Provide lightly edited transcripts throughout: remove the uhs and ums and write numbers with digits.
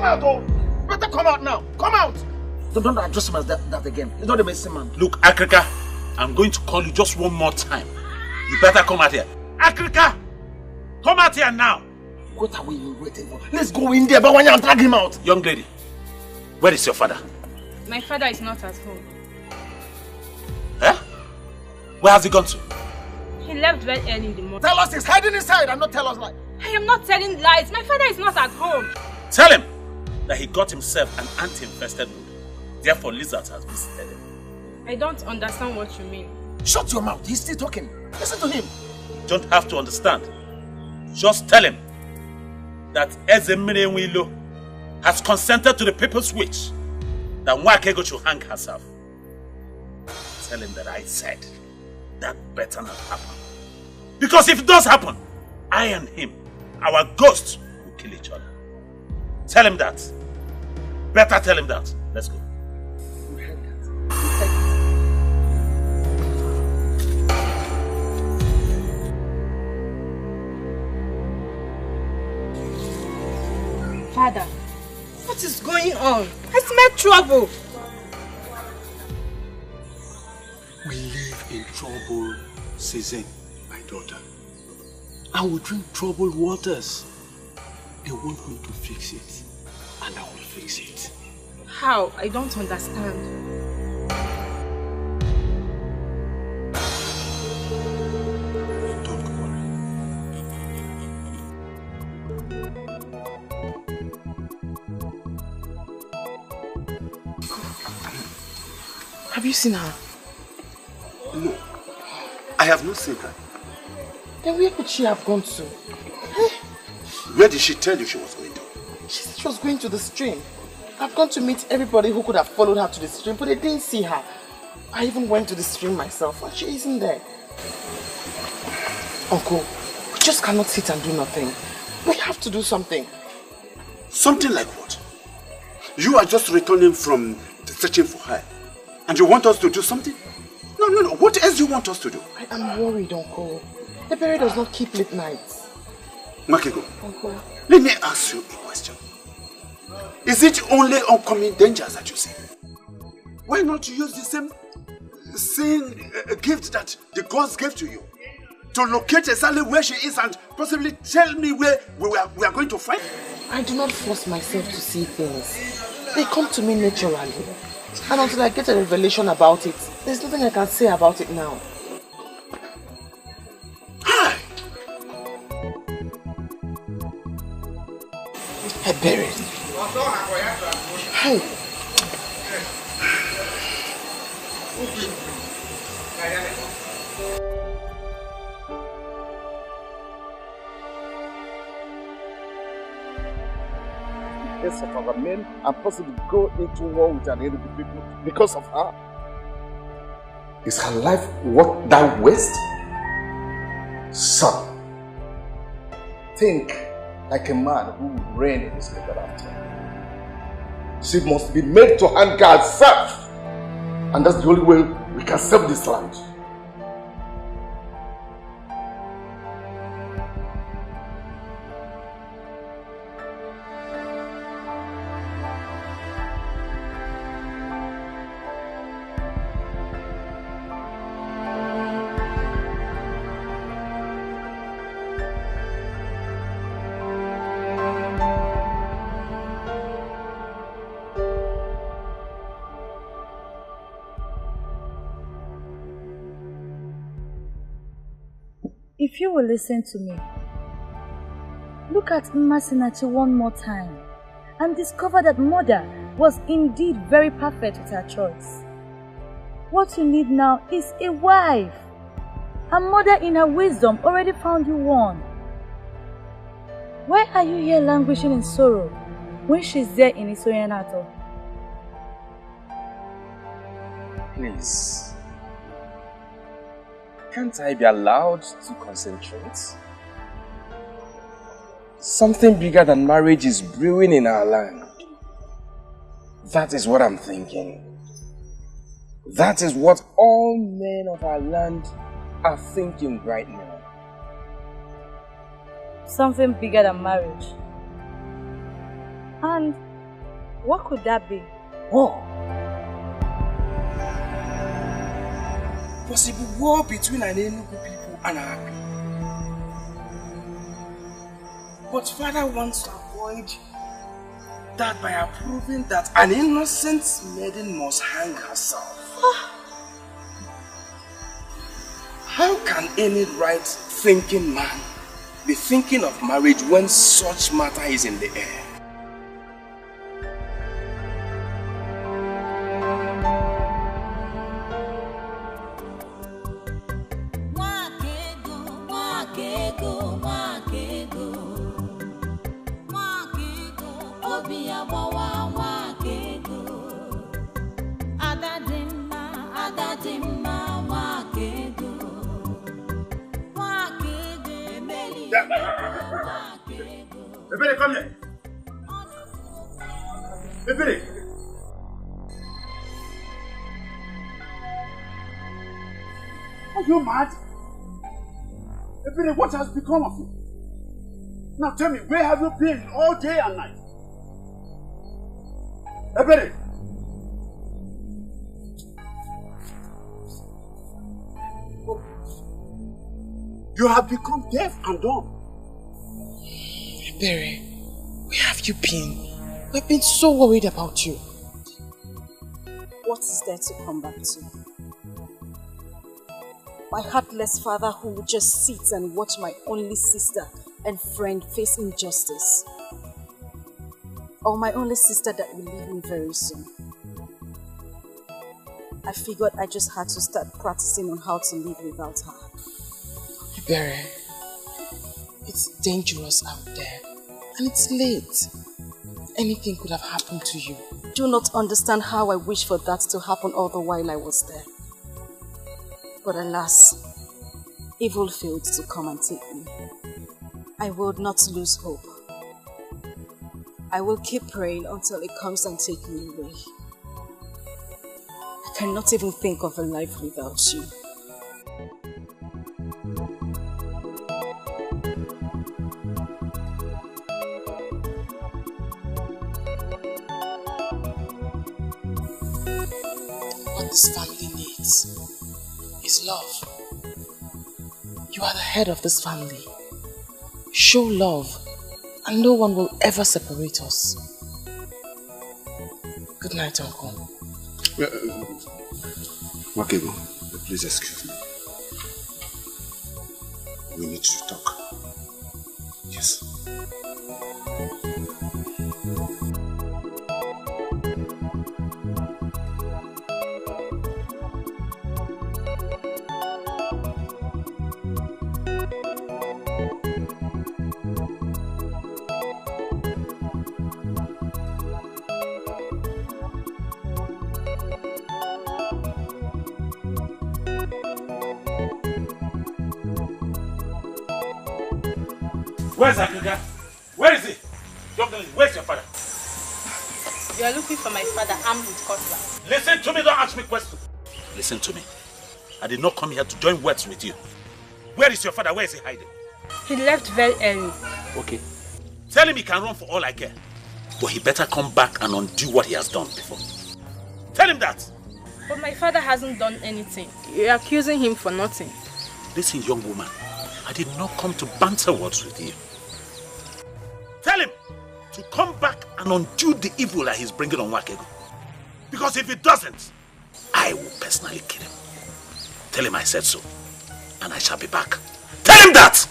come out, oh! Better come out now! Come out! Don't address him as that again. He's not a medicine man. Look, Africa, I'm going to call you just one more time. You better come out here. Africa! Come out here now! What are we waiting for? Let's go in there, but when you drag him out. Young lady, where is your father? My father is not at home. Eh? Where has he gone to? He left very early in the morning. Tell us he's hiding inside and not tell us lies. I am not telling lies. My father is not at home. Tell him that he got himself an anti-infested wound. Therefore, lizards has visited him. I don't understand what you mean. Shut your mouth. He's still talking. Listen to him. You don't have to understand. Just tell him that Ezemire has consented to the people's wish that Nwakaego should hang herself. Tell him that I said that better not happen. Because if it does happen, I and him, our ghosts, will kill each other. Tell him that. Better tell him that. Let's go. We heard that. Father, what is going on? I smell trouble. We live in trouble season, my daughter. I will drink troubled waters. They want me to fix it, and I will fix it. How? I don't understand. Don't worry. Have you seen her? No, I have not seen her. Then where could she have gone to? Where did she tell you she was going to? She said she was going to the stream. I've gone to meet everybody who could have followed her to the stream, but they didn't see her. I even went to the stream myself, and she isn't there. Uncle, we just cannot sit and do nothing. We have to do something. Something like what? You are just returning from searching for her, and you want us to do something? No. What else do you want us to do? I am worried, Uncle. The berry does not keep late nights. Nwakaego, Uncle. let me ask you a question. Is it only oncoming dangers that you see? Why not use the same gift that the gods gave to you? To locate exactly where she is and possibly tell me where we are going to find her? I do not force myself to see things. They come to me naturally. And until I get a revelation about it, there's nothing I can say about it now. Hi! I buried it. Hey! Of our men and possibly go into war with an enemy people because of her? Is her life worth that waste? Son, think like a man who will reign in his little after. She must be made to hand herself, and that's the only way we can save this land. If you will listen to me, look at Masinachi one more time and discover that mother was indeed very perfect with her choice. What you need now is a wife. Her mother in her wisdom already found you one. Why are you here languishing in sorrow when she's there in Isoyanato? Please. Can't I be allowed to concentrate? Something bigger than marriage is brewing in our land. That is what I'm thinking. That is what all men of our land are thinking right now. Something bigger than marriage. And What could that be? War. Possible war between an Enugu people and our people. But father wants to avoid that by approving that an innocent maiden must hang herself. How can any right-thinking man be thinking of marriage when such matter is in the air? Ebere, come here. Ebere. Are you mad? Ebere, what has become of you? Now tell me, where have you been all day and night? Ebere. You have become deaf and dumb. Ebere, where have you been? We've been so worried about you. What is there to come back to? My heartless father who would just sit and watch my only sister and friend face injustice. Or my only sister that will leave me very soon. I figured I just had to start practicing on how to live without her. Ebere, it's dangerous out there. And it's late. Anything could have happened to you. Do not understand how I wish for that to happen all the while I was there. But alas, evil failed to come and take me. I will not lose hope. I will keep praying until it comes and takes me away. I cannot even think of a life without you. This family needs is love. You are the head of this family. Show love and no one will ever separate us. Good night, Uncle. Nwakaego, please excuse me. We need to talk. Yes. Where's Akuga? Where is he? Where's your father? You are looking for my father armed with cutlass. Listen to me, don't ask me questions. Listen to me. I did not come here to join words with you. Where is your father? Where is he hiding? He left very early. Okay. Tell him he can run for all I care. But he better come back and undo what he has done before. Tell him that. But my father hasn't done anything. You're accusing him for nothing. Listen, young woman. I did not come to banter words with you. Tell him to come back and undo the evil that he's bringing on Nwakaego. Because if he doesn't, I will personally kill him. Tell him I said so. And I shall be back. Tell him that!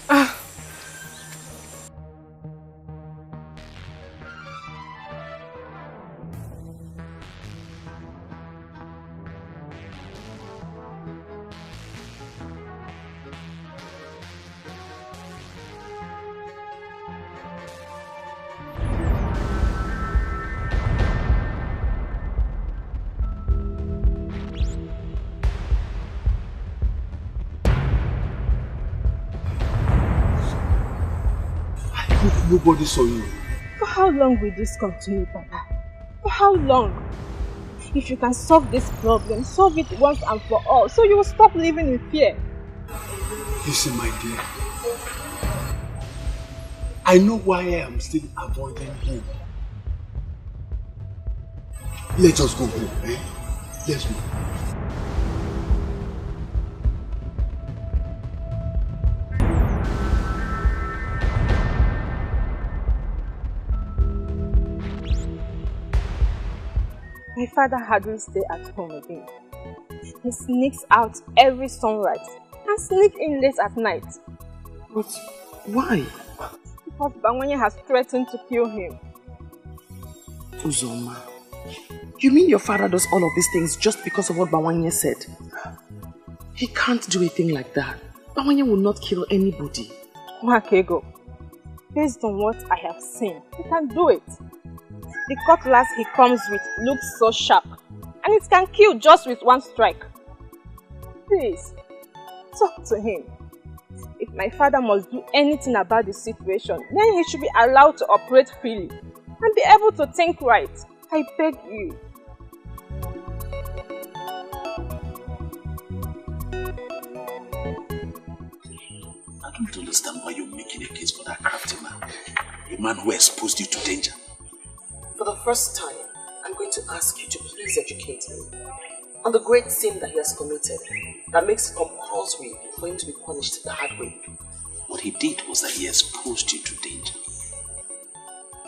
Nobody saw you. For how long will this continue, Papa? For how long? If you can solve this problem, solve it once and for all, so you will stop living in fear. Listen, my dear. I know why I am still avoiding him. Let us go home, eh? Let's go. My father hardly stays at home again. He sneaks out every sunrise and sneaks in late at night. But why? Because Bawanye has threatened to kill him. Uzoma, you mean your father does all of these things just because of what Bawanye said? He can't do a thing like that. Bawanye will not kill anybody. Nwakaego, based on what I have seen, he can do it. The cutlass he comes with looks so sharp, and it can kill just with one strike. Please, talk to him. If my father must do anything about the situation, then he should be allowed to operate freely and be able to think right. I beg you. I don't understand why you're making a case for that crafty man. A man who exposed you to danger. For the first time, I'm going to ask you to please educate me on the great sin that he has committed that makes it compulsory for him to be punished the hard way. What he did was that he exposed you to danger.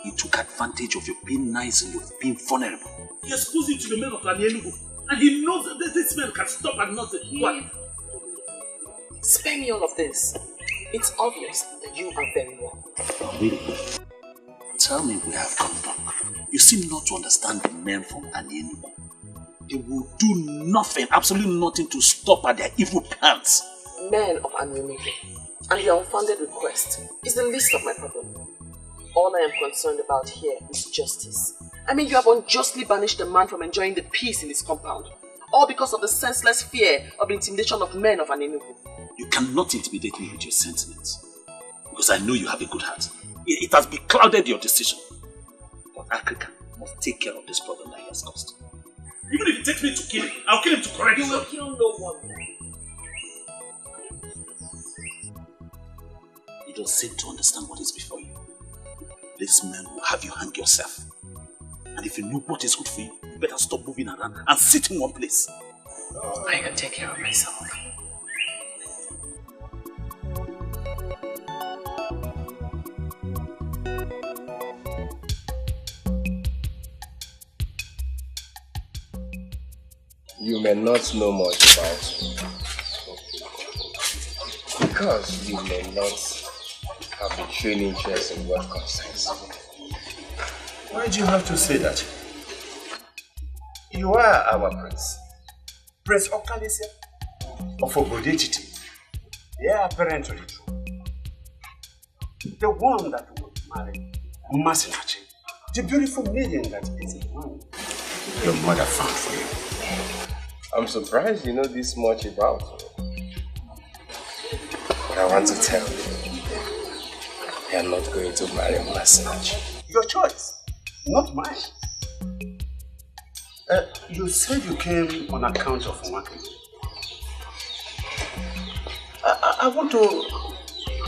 He took advantage of your being nice and your being vulnerable. He exposed you to the men of Enugu, and he knows that this man can stop at nothing. What? Spare me all of this. It's obvious that you are very wrong. Really? Tell me where I've gone wrong. You seem not to understand the men from Enugu. They will do nothing, absolutely nothing to stop at their evil plans. Men of Enugu and your unfounded request is the least of my problem. All I am concerned about here is justice. I mean, you have unjustly banished a man from enjoying the peace in his compound, all because of the senseless fear of the intimidation of men of Enugu. You cannot intimidate me with your sentiments, because I know you have a good heart. It has beclouded your decision. But Africa must take care of this problem that he has caused. Even if it takes me to kill him, I'll kill him to correct him. You will kill no one. You don't seem to understand what is before you. This man will have you hang yourself. And if you know what is good for you, you better stop moving around and sit in one place. I can take care of myself. You may not know much about me, because you may not have a training interest in what concerns me. Why do you have to say that? You are our prince. Prince Okoli of Okojie. They are apparently true. The one that would marry Masinachi, the beautiful maiden that is in one your mother found for you. I'm surprised you know this much about me. But I want to tell you, I am not going to marry Masinachi. Your choice, not mine. You said you came on account of Nwakaego.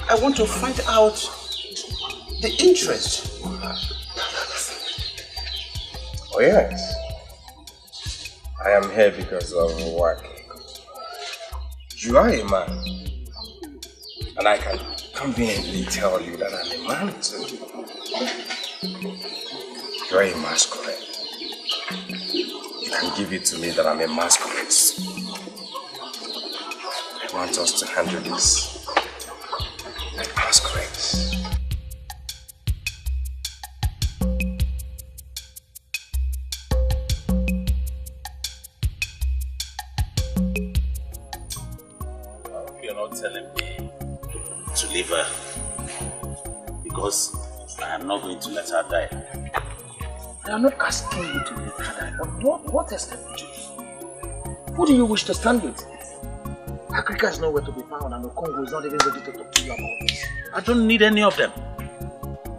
I want to find out the interest you have. Oh yes. I am here because of Nwakaego. You are a man, and I can conveniently tell you that I'm a man too. You are a masquerade. You can give it to me that I'm a masquerade. I want us to handle this like masquerades. Telling me to leave her because I am not going to let her die. I am not asking you to leave her, but what else can you do? Who do you wish to stand with? Africa is nowhere to be found, and the Congo is not even ready to talk to you about this. I don't need any of them.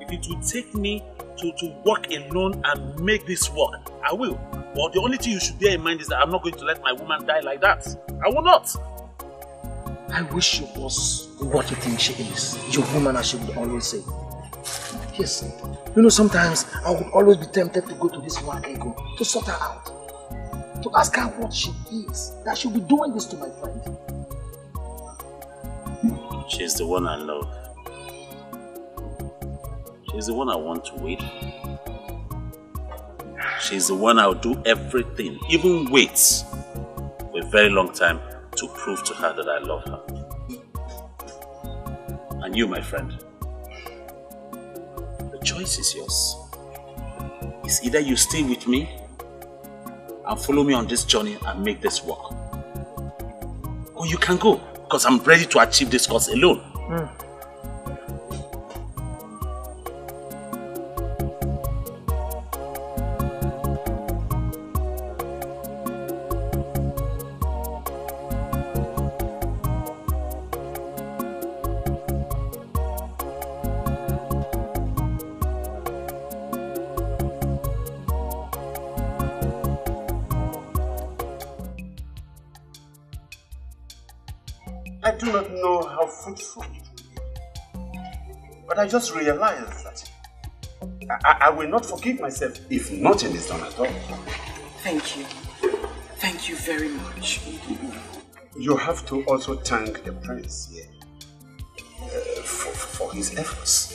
If it will take me to work alone and make this work, I will. But the only thing you should bear in mind is that I'm not going to let my woman die like that. I will not. I wish she was what you think she is. Your woman, as she would always say. Yes. You know, sometimes I would always be tempted to go to this Nwakaego to sort her out. To ask her what she is, that she'll be doing this to my friend. She's the one I love. She's the one I want to wait for. She's the one I'll do everything, even wait for a very long time to prove to her that I love her. And you, my friend, the choice is yours. It's either you stay with me and follow me on this journey and make this work, or you can go, because I'm ready to achieve this cause alone. I do not know how fruitful it will be, but I just realized that I will not forgive myself if nothing is done at all. Thank you. Thank you very much. You have to also thank the prince here for his efforts.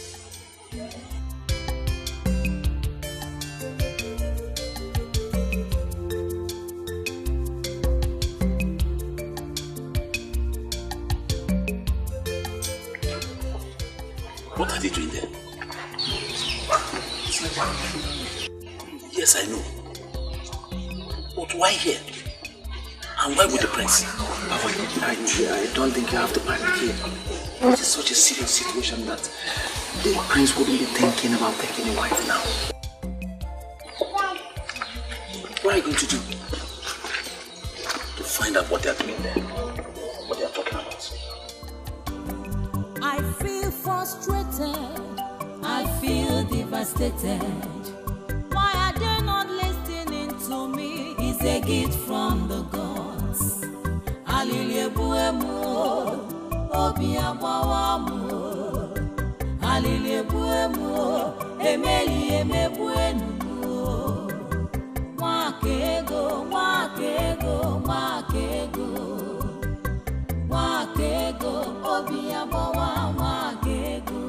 What are they doing there? Yes, I know. But why here? And why with the prince? I don't think you have to panic here. It is such a serious situation that the prince wouldn't be thinking about taking a wife now. What are you going to do? To find out what they are doing there. What they are talking about. I feel frustrated, I feel devastated. Why are they not listening to me? It's a gift from the gods. Aliliebuemu, obiabawamu. Aliliebuemu, emeli emebuenu. Nwakaego, Nwakaego, Nwakaego. Nwakaego, obiabawa Nwakaego.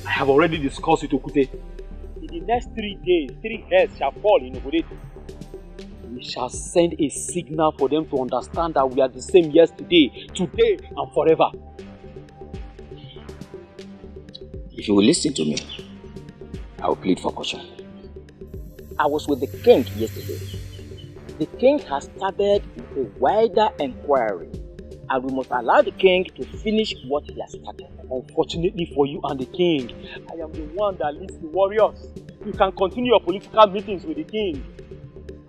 I have already discussed with Okute. In the next 3 days, 3 heads shall fall in Okojie. We shall send a signal for them to understand that we are the same yesterday, today, and forever. If you will listen to me, I will plead for caution. I was with the king yesterday. The king has started a wider inquiry, and we must allow the king to finish what he has started. Unfortunately for you and the king, I am the one that leads the warriors. You can continue your political meetings with the king.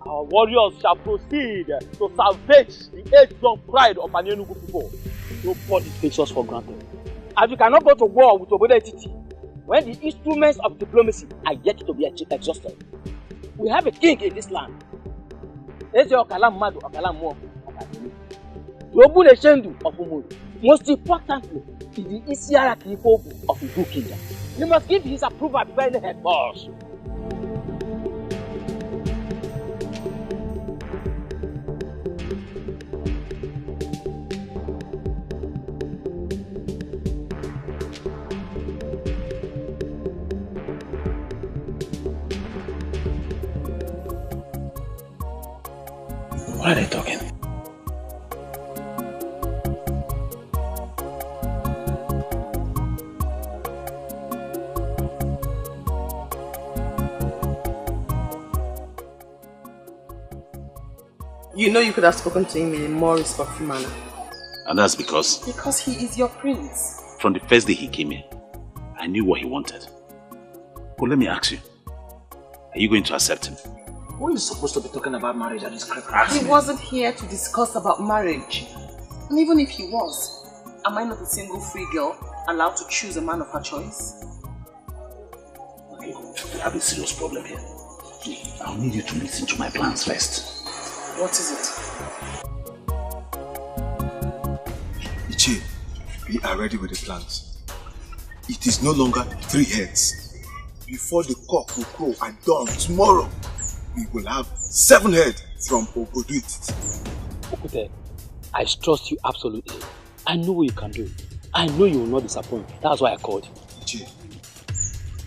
Our warriors shall proceed to salvage the age-long pride of an Enugu people. Nobody takes us for granted. And we cannot go to war with Obodo when the instruments of diplomacy are yet to be exhausted. We have a king in this land. Eze Okalam Madu Okalam Mo Okadini. Obule Shendu of Umudu. Most importantly, is the Isiara Kifobu of the Igwe kingdom. You must give his approval before any head boss. What are they talking? You know you could have spoken to him in a more respectful manner. And that's because? Because he is your prince. From the first day he came here, I knew what he wanted. But let me ask you, are you going to accept him? Who is supposed to be talking about marriage at this critical? He wasn't here to discuss about marriage. And even if he was, am I not a single free girl allowed to choose a man of her choice? Okay, we have a serious problem here. I'll need you to listen to my plans first. What is it? Uche, we are ready with the plans. It is no longer 3 heads. Before the cock will crow at dawn tomorrow, we will have 7 heads from Odoputa. Okute, I trust you absolutely. I know you can do it. I know you will not disappoint. That's why I called you. Uche,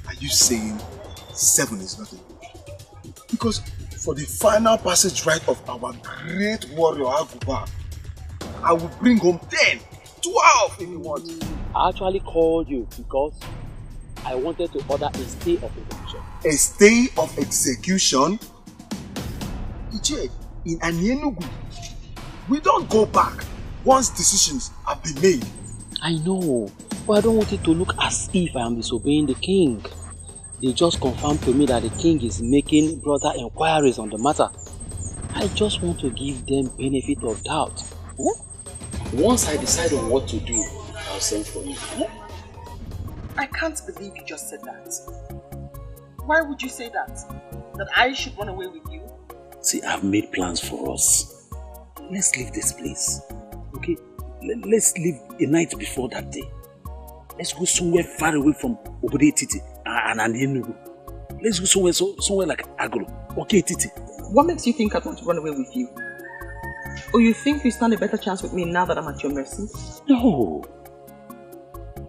are you saying 7 is not enough? Because for the final passage rite of our great warrior Aguba, I will bring home 10, 12 if you want. I actually called you because I wanted to order a stay of execution. A stay of execution? Uche, in Enugu, we don't go back once decisions have been made. I know, but I don't want it to look as if I am disobeying the king. They just confirmed to me that the king is making broader inquiries on the matter. I just want to give them benefit of doubt. Once I decide on what to do, I'll send for you. I can't believe you just said that. Why would you say that? That I should run away with you? See, I've made plans for us. Let's leave this place. Okay? Let's leave a night before that day. Let's go somewhere far away from Obodo Titi and Enugu. Let's go somewhere like Agro. Okay, Titi. What makes you think I'd want to run away with you? Or you think you stand a better chance with me now that I'm at your mercy? No.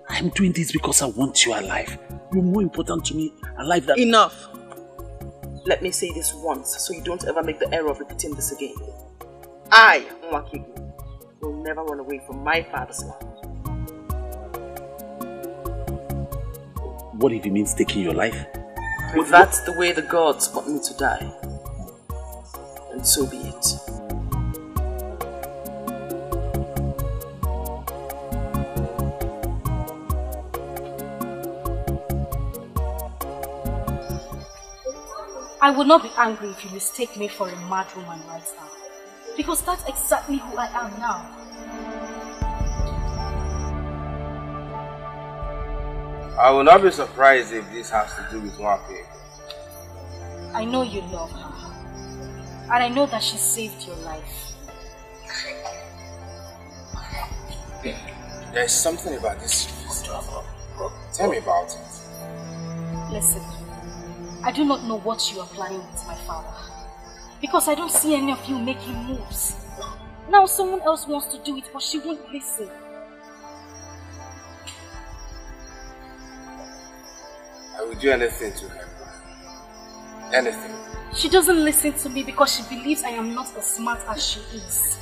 I'm doing this because I want you alive. You're more important to me alive than... Enough! Let me say this once so you don't ever make the error of repeating this again. I, Nwakaego, will never run away from my father's land. What if it means taking your life? If that's the way the gods want me to die, then so be it. I would not be angry if you mistake me for a mad woman right now. Because that's exactly who I am now. I will not be surprised if this has to do with Nwakaego. I know you love her. And I know that she saved your life. There's something about this drama. Tell me about it. Listen, I do not know what you are planning with my father. Because I don't see any of you making moves. Now someone else wants to do it, but she won't listen. I will do anything to help her. Anything. She doesn't listen to me because she believes I am not as smart as she is.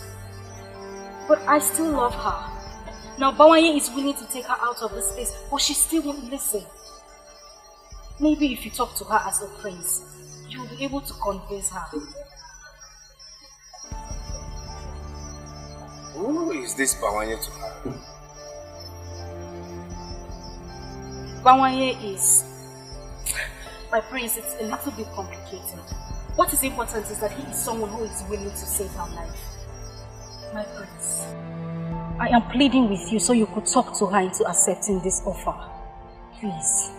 But I still love her. Now Bawanye is willing to take her out of this place, but she still won't listen. Maybe if you talk to her as a prince, you will be able to convince her. Who is this Bawanye to her? Bawanye is... My prince, it's a little bit complicated. What is important is that he is someone who is willing to save her life. My prince, I am pleading with you so you could talk to her into accepting this offer. Please.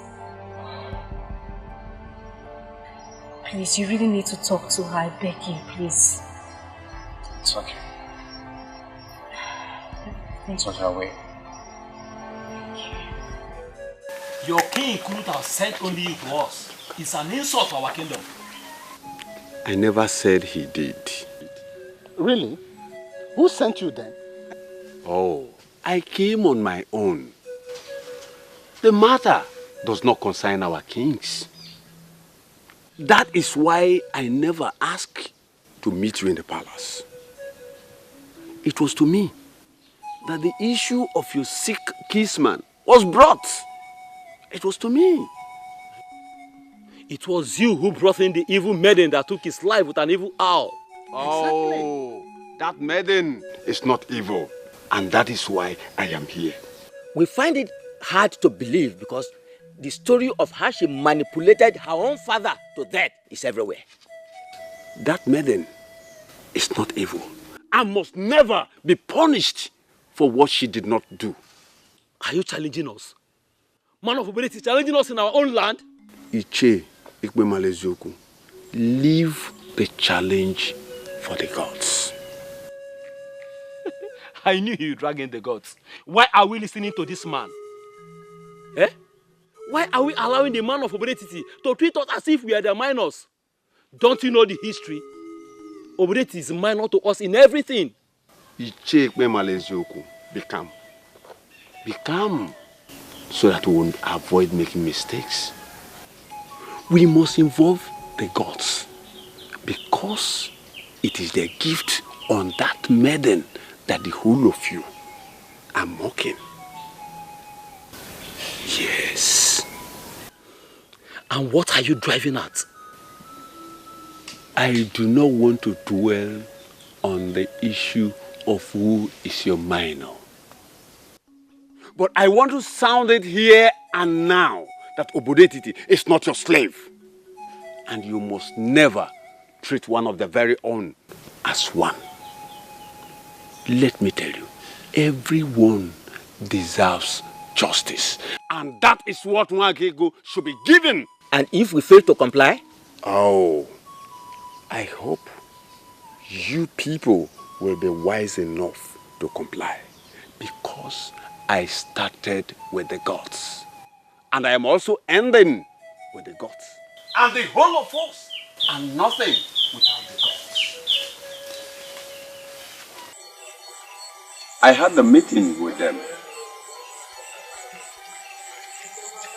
Please, you really need to talk to her. I beg you, please. It's okay. It's okay, I'll wait. Your king could have sent only you to us. It's an insult to our kingdom. I never said he did. Really? Who sent you then? Oh, I came on my own. The matter does not concern our kings. That is why I never asked to meet you in the palace. It was to me that the issue of your sick kinsman was brought. It was to me. It was you who brought in the evil maiden that took his life with an evil owl. Oh, that maiden is not evil. And that is why I am here. We find it hard to believe because the story of how she manipulated her own father to death is everywhere. That maiden is not evil and must never be punished for what she did not do. Are you challenging us? Man of ability challenging us in our own land? Uche, Igwe Malezoku, leave the challenge for the gods. I knew you drag in the gods. Why are we listening to this man? Eh? Why are we allowing the man of Obodetiti to treat us as if we are the minors? Don't you know the history? Obodetiti is minor to us in everything. Become. Become. So that we won't avoid making mistakes. We must involve the gods. Because it is their gift on that maiden that the whole of you are mocking. Yes. And what are you driving at? I do not want to dwell on the issue of who is your minor. But I want to sound it here and now that Obodetiti is not your slave. And you must never treat one of the very own as one. Let me tell you, everyone deserves justice. And that is what Nwakaego should be given. And if we fail to comply? Oh, I hope you people will be wise enough to comply. Because I started with the gods. And I am also ending with the gods. And the whole of us are nothing without the gods. I had a meeting with them.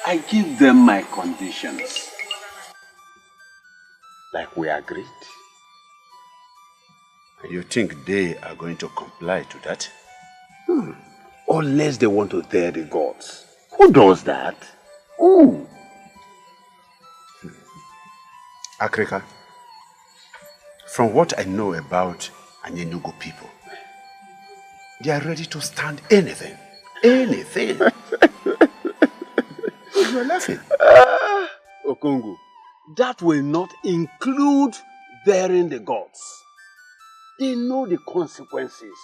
I give them my conditions. Like we agreed. You think they are going to comply to that? Unless they want to dare the gods. Who does that? Who? Akrika, from what I know about Anyenugu people, they are ready to stand anything. Anything. You are laughing. Okongu, that will not include daring the gods. They know the consequences.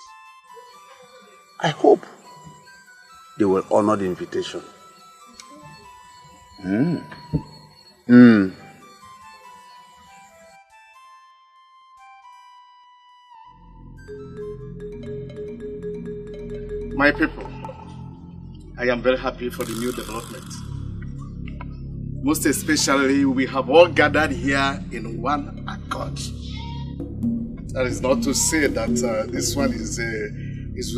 I hope they will honor the invitation. My people, I am very happy for the new development. Most especially, we have all gathered here in one accord. That is not to say that this one is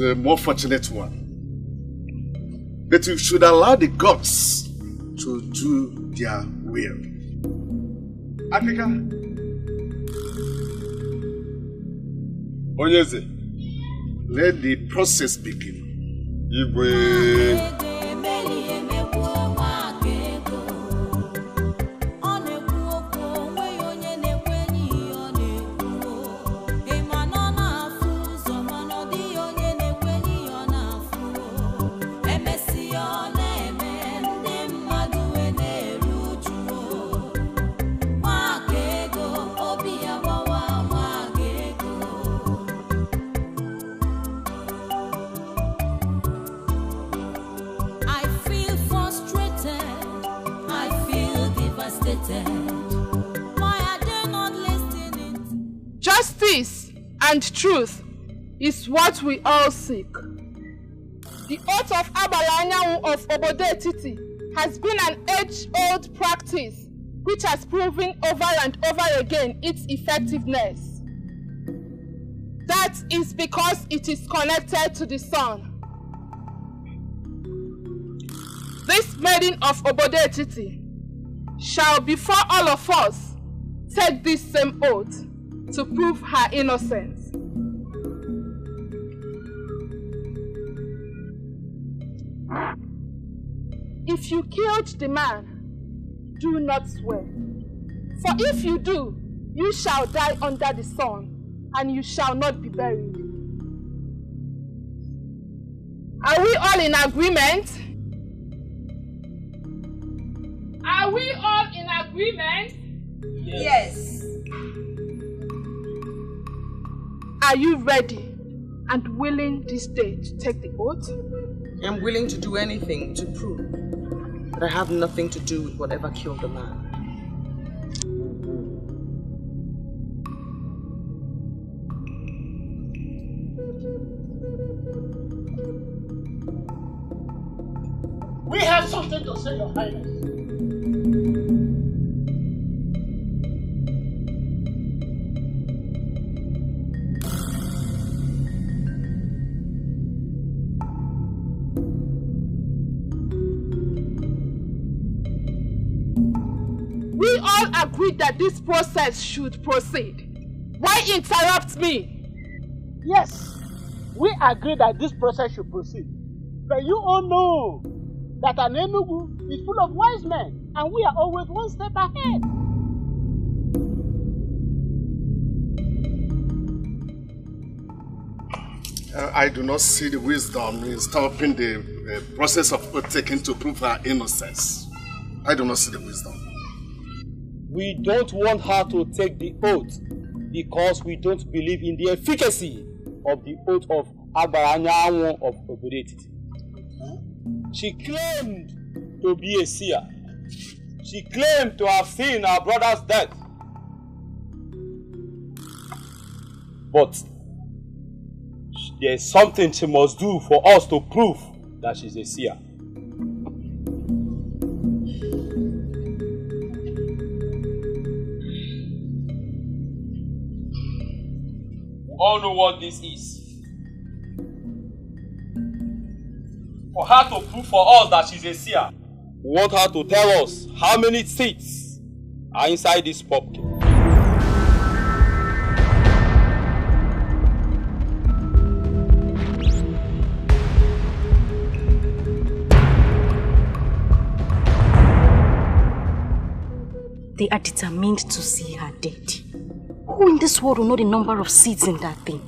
a more fortunate one. But we should allow the gods to do their will. Africa. Onyeze. Let the process begin. Igwe. Justice and truth is what we all seek. The oath of Abalanyawu of Obodetiti has been an age-old practice which has proven over and over again its effectiveness. That is because it is connected to the sun. This maiden of Obodetiti shall before all of us take this same oath to prove her innocence. If you killed the man, do not swear. For if you do, you shall die under the sun, and you shall not be buried. Are we all in agreement? Are we all in agreement? Yes. Are you ready and willing this day to take the oath? I'm willing to do anything to prove that I have nothing to do with whatever killed the man. have something to say, Your Highness. We all agreed that this process should proceed. Why interrupt me? Yes, we agree that this process should proceed. But you all know that an Enugu is full of wise men, and we are always one step ahead. I do not see the wisdom in stopping the process of oath taking to prove her innocence. I do not see the wisdom. We don't want her to take the oath because we don't believe in the efficacy of the oath of Agbaranyanwu of Obodetiti. She claimed to be a seer. She claimed to have seen her brother's death. But there's something she must do for us to prove that she's a seer. We all know what this is. For her to prove for us that she's a seer, we want her to tell us how many seeds are inside this pumpkin. They are determined to see her dead. Who in this world will know the number of seeds in that thing?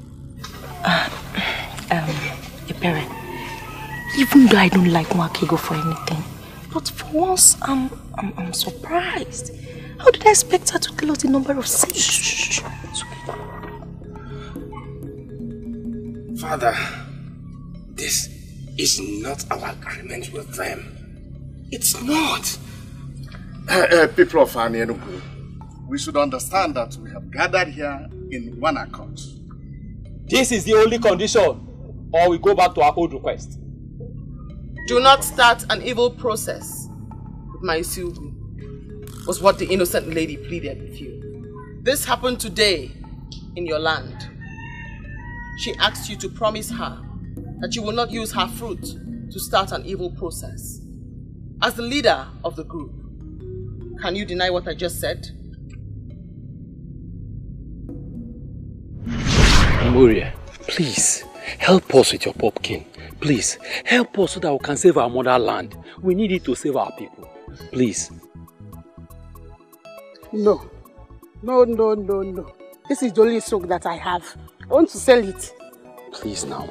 Your parent. Even though I don't like Nwakaego for anything, but for once, I'm surprised. How did I expect her to tell us the number of seeds? Shh. It's okay. Father, this is not our agreement with them. It's not. People of Enugu, we should understand that we have gathered here in one accord. This is the only condition, or we go back to our old request. Do not start an evil process with my Isugu, was what the innocent lady pleaded with you. This happened today in your land. She asked you to promise her that you will not use her fruit to start an evil process. As the leader of the group, can you deny what I just said? Moria, please, help us with your pumpkin. Please, help us so that we can save our motherland. We need it to save our people. Please. No. This is the only soak that I have. I want to sell it. Please now.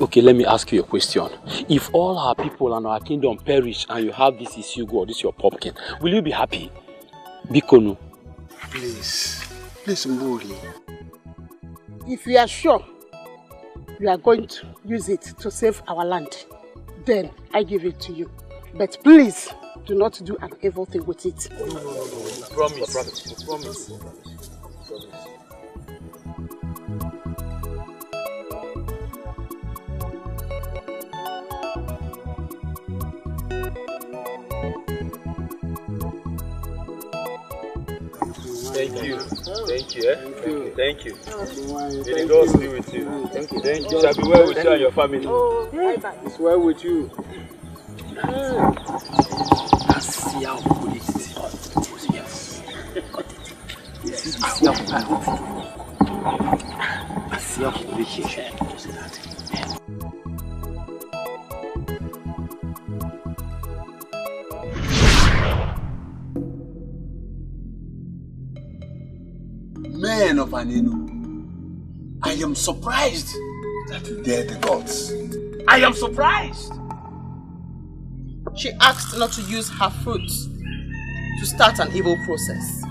Okay, let me ask you a question. If all our people and our kingdom perish and you have this Isugu or this your pumpkin, will you be happy? Bikonu. Please, Mburi. If you are sure you are going to use it to save our land, then I give it to you. But please, do not do an evil thing with it. Promise. Thank you. Thank you. May the Lord be with you. Thank you. It shall be well with you and your family. It's well with you. Men of Anenu, I am surprised that you dare the gods. I am surprised. She asked not to use her fruit to start an evil process.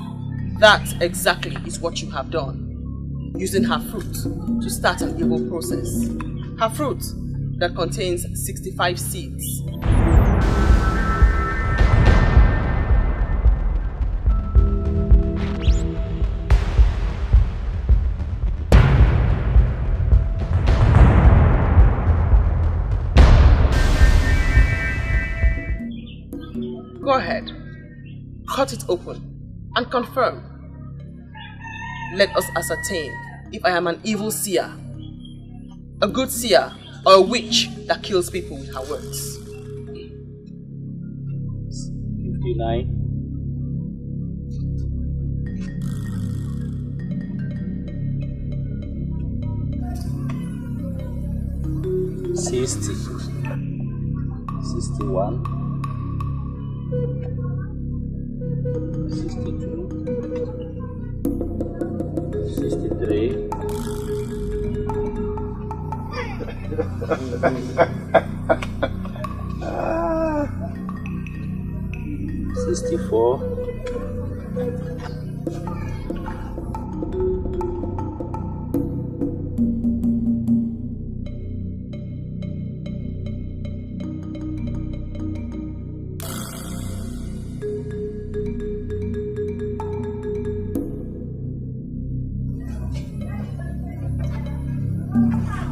That exactly is what you have done. Using her fruit to start an evil process. Her fruit that contains 65 seeds. cut it open and confirm. Let us ascertain if I am an evil seer, a good seer, or a witch that kills people with her words. 59. 60. 61. 62. 63. 64.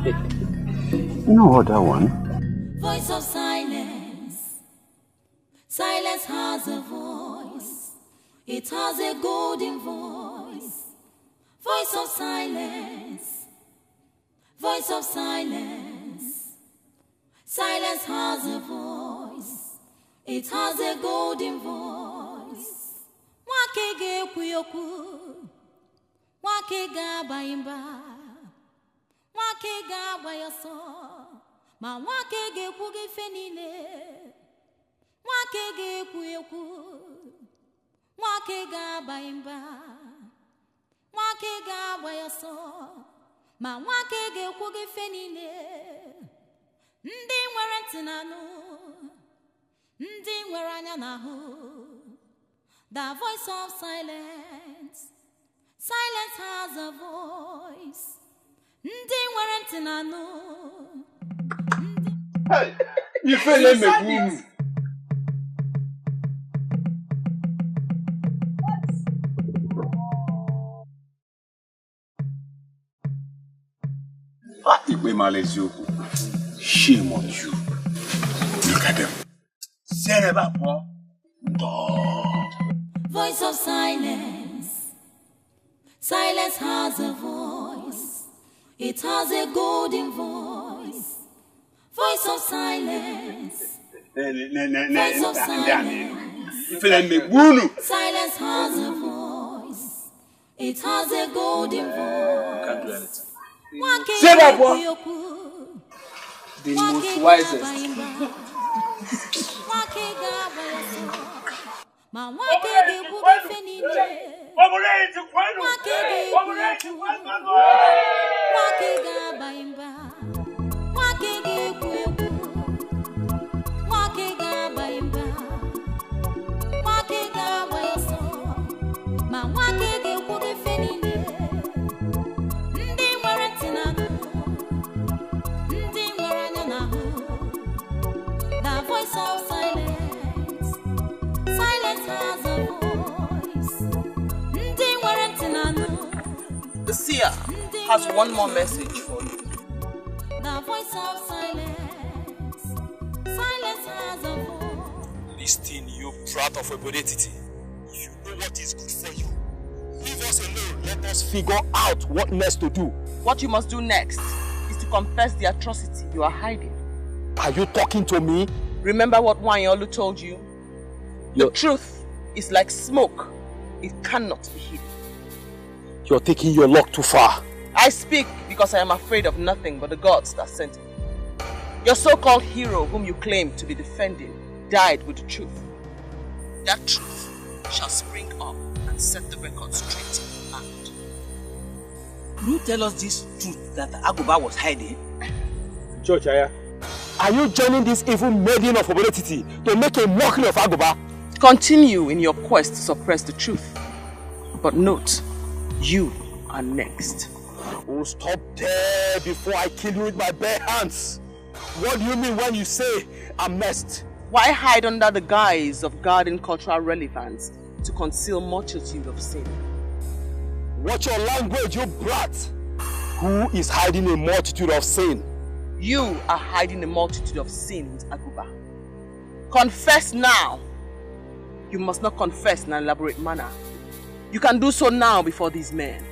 'Hey, you know what that one? Voice of silence. Silence has a voice. It has a golden voice. Voice of silence. Voice of silence. Silence has a voice. It has a golden voice. Nwakaego ekwu. Nwakaego abayimba. Nwakaego agbayoso. Ma Nwakaego ekwu gị ife niile. Nwakaego ekwu. Nwakaego abayimba. Nwakaego agbayoso. Ma Nwakaego ekwu gị ife niile. Ndị nwere ntị na-anụ. Ndị nwere anya na-ahụ. The voice of silence. Silence has a voice. Ndị nwere ntị na-anụ. Hey, you feel like me. Igwe Maleziokwu, shame on you. Look at them. Voice of silence. Silence has a voice. It has a golden voice. Voice of silence. Voice of silence. Silence has a voice. It has a golden voice. Say that, boy. The most wisest. The seer has one more message for you. The voice of silence. Silence has a voice. Listen, you brat of a bodetity. If you know what is good for you, leave us alone. Let us figure out what next to do. What you must do next is to confess the atrocity you are hiding. Are you talking to me? Remember what Wanyolu told you? The truth is like smoke. It cannot be hidden. You're taking your luck too far. I speak because I am afraid of nothing but the gods that sent me. Your so-called hero, whom you claim to be defending, died with the truth. That truth shall spring up and set the record straight in the land. Could you tell us this truth that Aguba was hiding? George, are you joining this evil maiden of Obodetiti to make a mockery of Aguba? Continue in your quest to suppress the truth. But note, you are next. Oh, stop there before I kill you with my bare hands. What do you mean when you say I'm next? Why hide under the guise of guarding cultural relevance to conceal multitude of sin? Watch your language, you brat! Who is hiding a multitude of sin? You are hiding a multitude of sin with Aguba. Confess now. you must not confess in an elaborate manner. You can do so now before these men.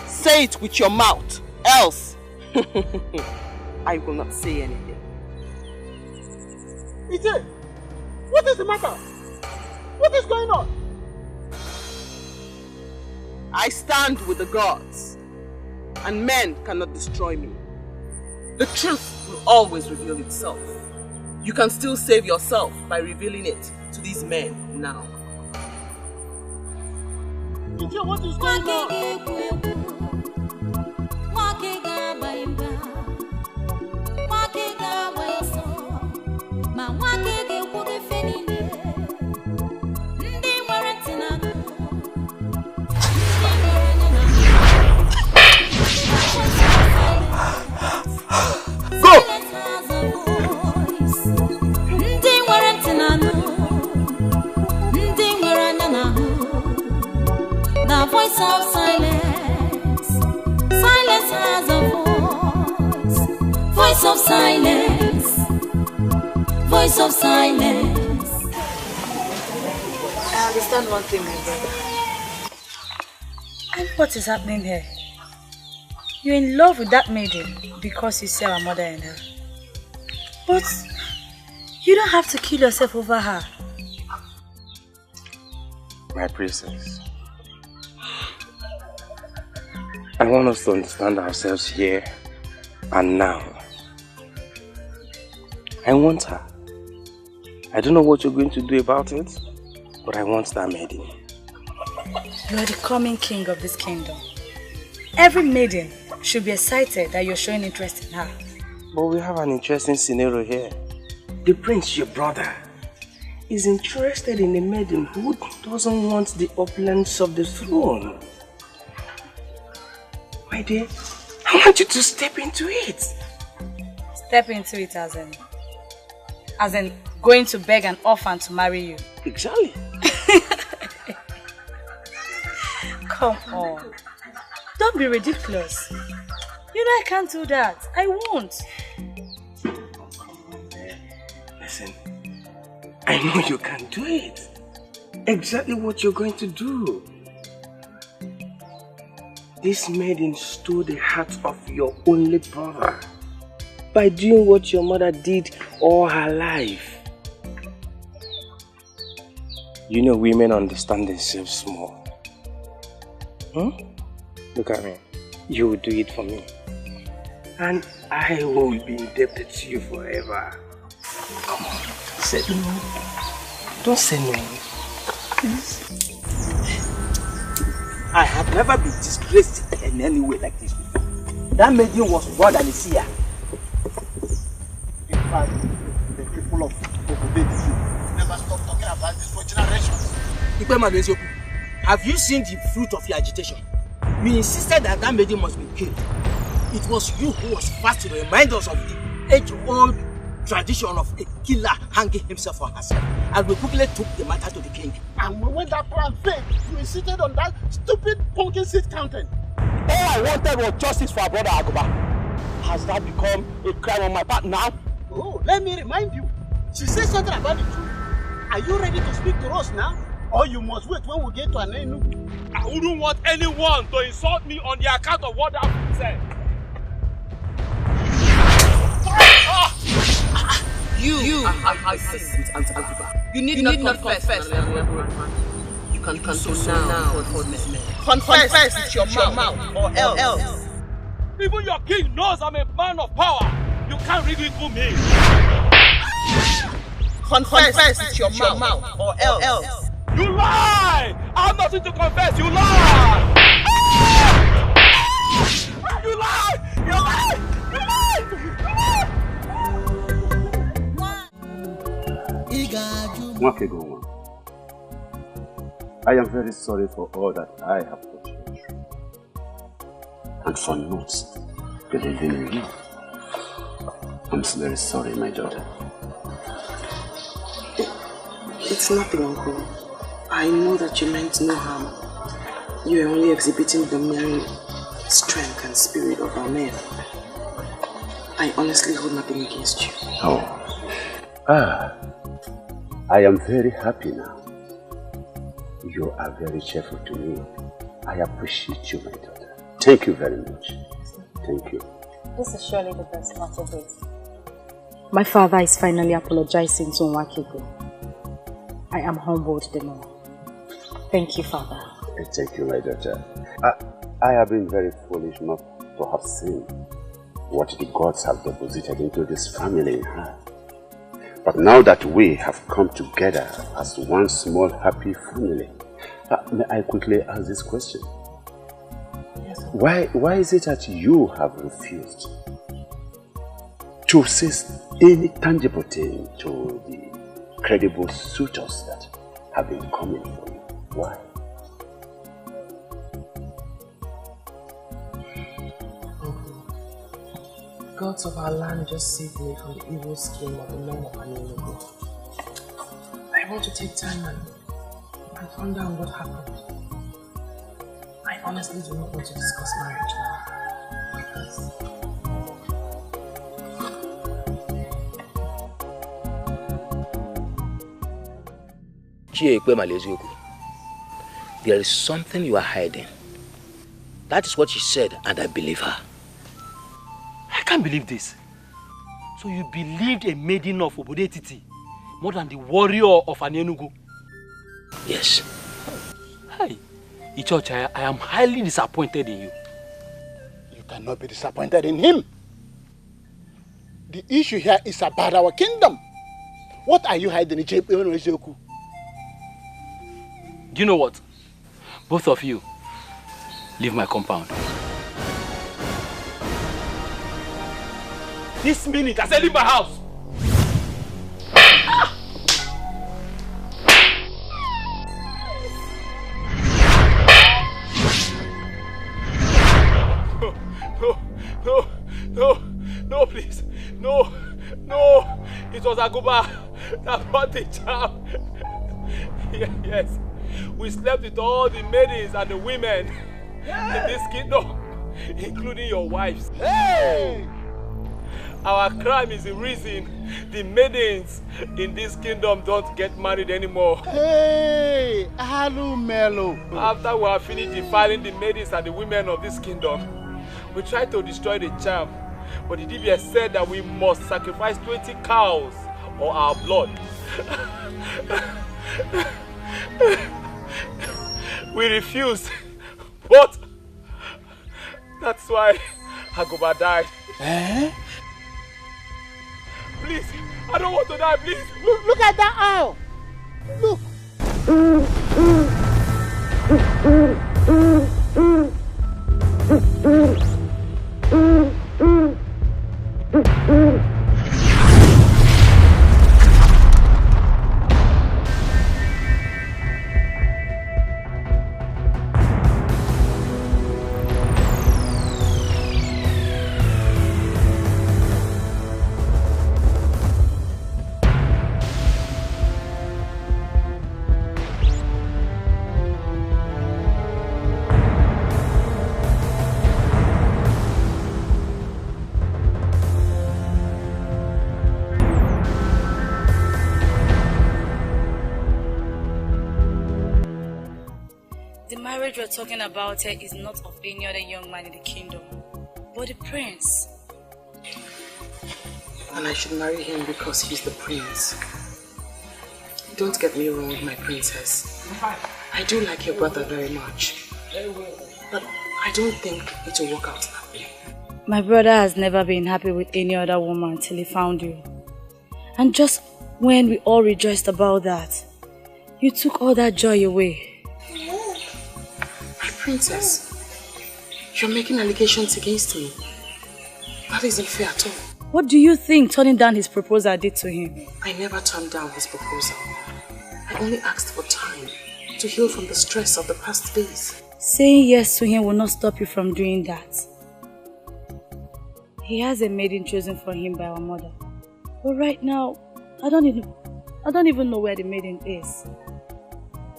Say it with your mouth, else I will not say anything. Uche, what is the matter? What is going on? I stand with the gods, and men cannot destroy me. The truth will always reveal itself. You can still save yourself by revealing it to these men now. Uche, what is going on? Voice of silence. Silence has a voice. Voice of silence. Voice of silence. I understand one thing, my brother. And what is happening here? You're in love with that maiden because you see our mother and her. But you don't have to kill yourself over her. My princess, I want us to understand ourselves here and now. I want her. I don't know what you're going to do about it, but I want that maiden. You are the coming king of this kingdom. Every maiden should be excited that you're showing interest in her. But we have an interesting scenario here. The prince, your brother, is interested in a maiden who doesn't want the opulence of the throne. My dear, I want you to step into it. Step into it as in going to beg an orphan to marry you. Exactly. Come on. Don't be ridiculous. You know I can't do that. I won't. Listen, I know you can do it. Exactly what you're going to do. This maiden stole the heart of your only brother by doing what your mother did all her life. You know women understand themselves small. Look at me. You will do it for me. And I will be indebted to you forever. Come on, say no. Don't say no. Please. I have never been disgraced in any way like this before. That maiden was more than a seer. In fact, the people of Okojie never stop talking about this for generations. Igwe, have you seen the fruit of your agitation? You insisted that that maiden must be killed. It was you who was first to remind us of the age-old tradition of a killer hanging himself or herself. And we quickly took the matter to the king. And when that plan failed, you insisted on that stupid pumpkin seed counting. All I wanted was justice for our brother Agoba. Has that become a crime on my part now? Oh, let me remind you. She said something about the truth. Are you ready to speak to us now? Or you must wait when we get to an end? I wouldn't want anyone to insult me on the account of what I've said. You are heightened and Agoba. You need not confess. You can do so now for this man. Confess with your mouth or else. Even your king knows I'm a man of power. You can't ridicule me. Confess with your mouth or else. You lie! I have nothing to confess. You lie! You lie! You lie! You lie! Nwakaego, I am very sorry for all that I have put you through, and for not believing in you. I'm very sorry, my daughter. It's nothing, Uncle. I know that you meant no harm. You are only exhibiting the mere strength and spirit of our men. I honestly hold nothing against you. Oh. I am very happy now. You are very cheerful to me. I appreciate you, my daughter. Thank you very much. Thank you. This is surely the best part of it. My father is finally apologizing to Nwakaego. I am humbled the more. Thank you, Father. Thank you, my daughter. I have been very foolish not to have seen what the gods have deposited into this family in her. But now that we have come together as one small happy family, may I quickly ask this question? Yes. Why is it that you have refused to say any tangible thing to the credible suitors that have been coming for you? Why? Gods of our land just saved me from the evil scheme of the men of Nollywood. I want to take time and ponder on what happened. I honestly do not want to discuss marriage now. There is something you are hiding. That is what she said, and I believe her. I can't believe this. So you believed a maiden of Obodetiti more than the warrior of an Enugu? Yes. Hey, Ichocha, I am highly disappointed in you. You cannot be disappointed in him. The issue here is about our kingdom. What are you hiding? Do you know what? Both of you, leave my compound. This minute, I said leave my house! No, please. No. It was Aguba that brought the charm. Yes. We slept with all the maidens and the women in this kingdom, including your wives. Hey! Our crime is the reason the maidens in this kingdom don't get married anymore. Hey! Hello, Melo. After we have finished defiling the maidens and the women of this kingdom, we tried to destroy the charm. But the DBS said that we must sacrifice 20 cows or our blood. We refused, but that's why Agoba died. Eh? Please, I don't want to die, please. Look at that owl. Look. We're talking about here is not of any other young man in the kingdom, but the prince. And I should marry him because he's the prince. Don't get me wrong, my princess. I do like your brother very much, but I don't think it will work out that way. My brother has never been happy with any other woman until he found you. And just when we all rejoiced about that, you took all that joy away. Princess, you're making allegations against me. That isn't fair at all. What do you think turning down his proposal did to him? I never turned down his proposal. I only asked for time to heal from the stress of the past days. Saying yes to him will not stop you from doing that. He has a maiden chosen for him by our mother. But right now, I don't even know where the maiden is.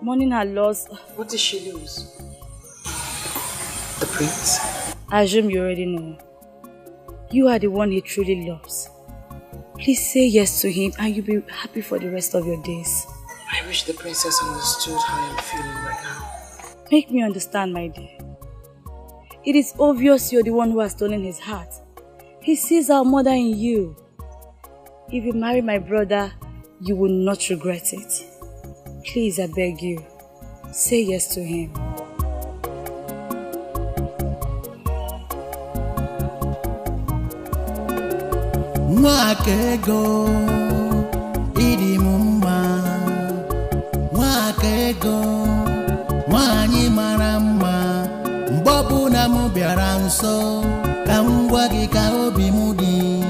Mourning her loss. What did she lose? The prince? I assume you already know. You are the one he truly loves. Please say yes to him and you'll be happy for the rest of your days. I wish the princess understood how I'm feeling right now. Make me understand, my dear. It is obvious you're the one who has stolen his heart. He sees our mother in you. If you marry my brother, you will not regret it. Please, I beg you, say yes to him. Nwakaego, Igidimgba, Nwakaego, nwanyị mara mma, mgbe ọbụla m bịara nso, ka m gwa gị ka obi m dị.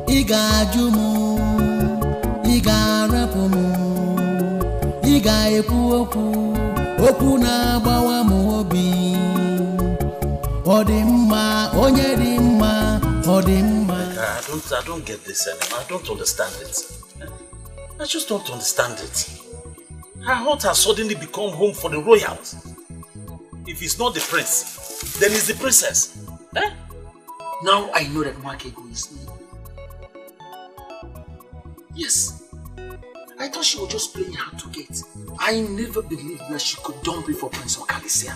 Ị ga-ajụ m, ị ga-arapụ m, ị ga-ekwu okwu na-agbawa m obi. Ọ dị mma, onye dị mma, ọ dị mma. I don't get this anymore. I don't understand it. I just don't understand it. Her heart has suddenly become home for the royals. If it's not the prince, then it's the princess. Eh? Now I know that Nwakaego is me. Yes. I thought she was just playing hard to get. I never believed that she could dump me for Prince Okoli.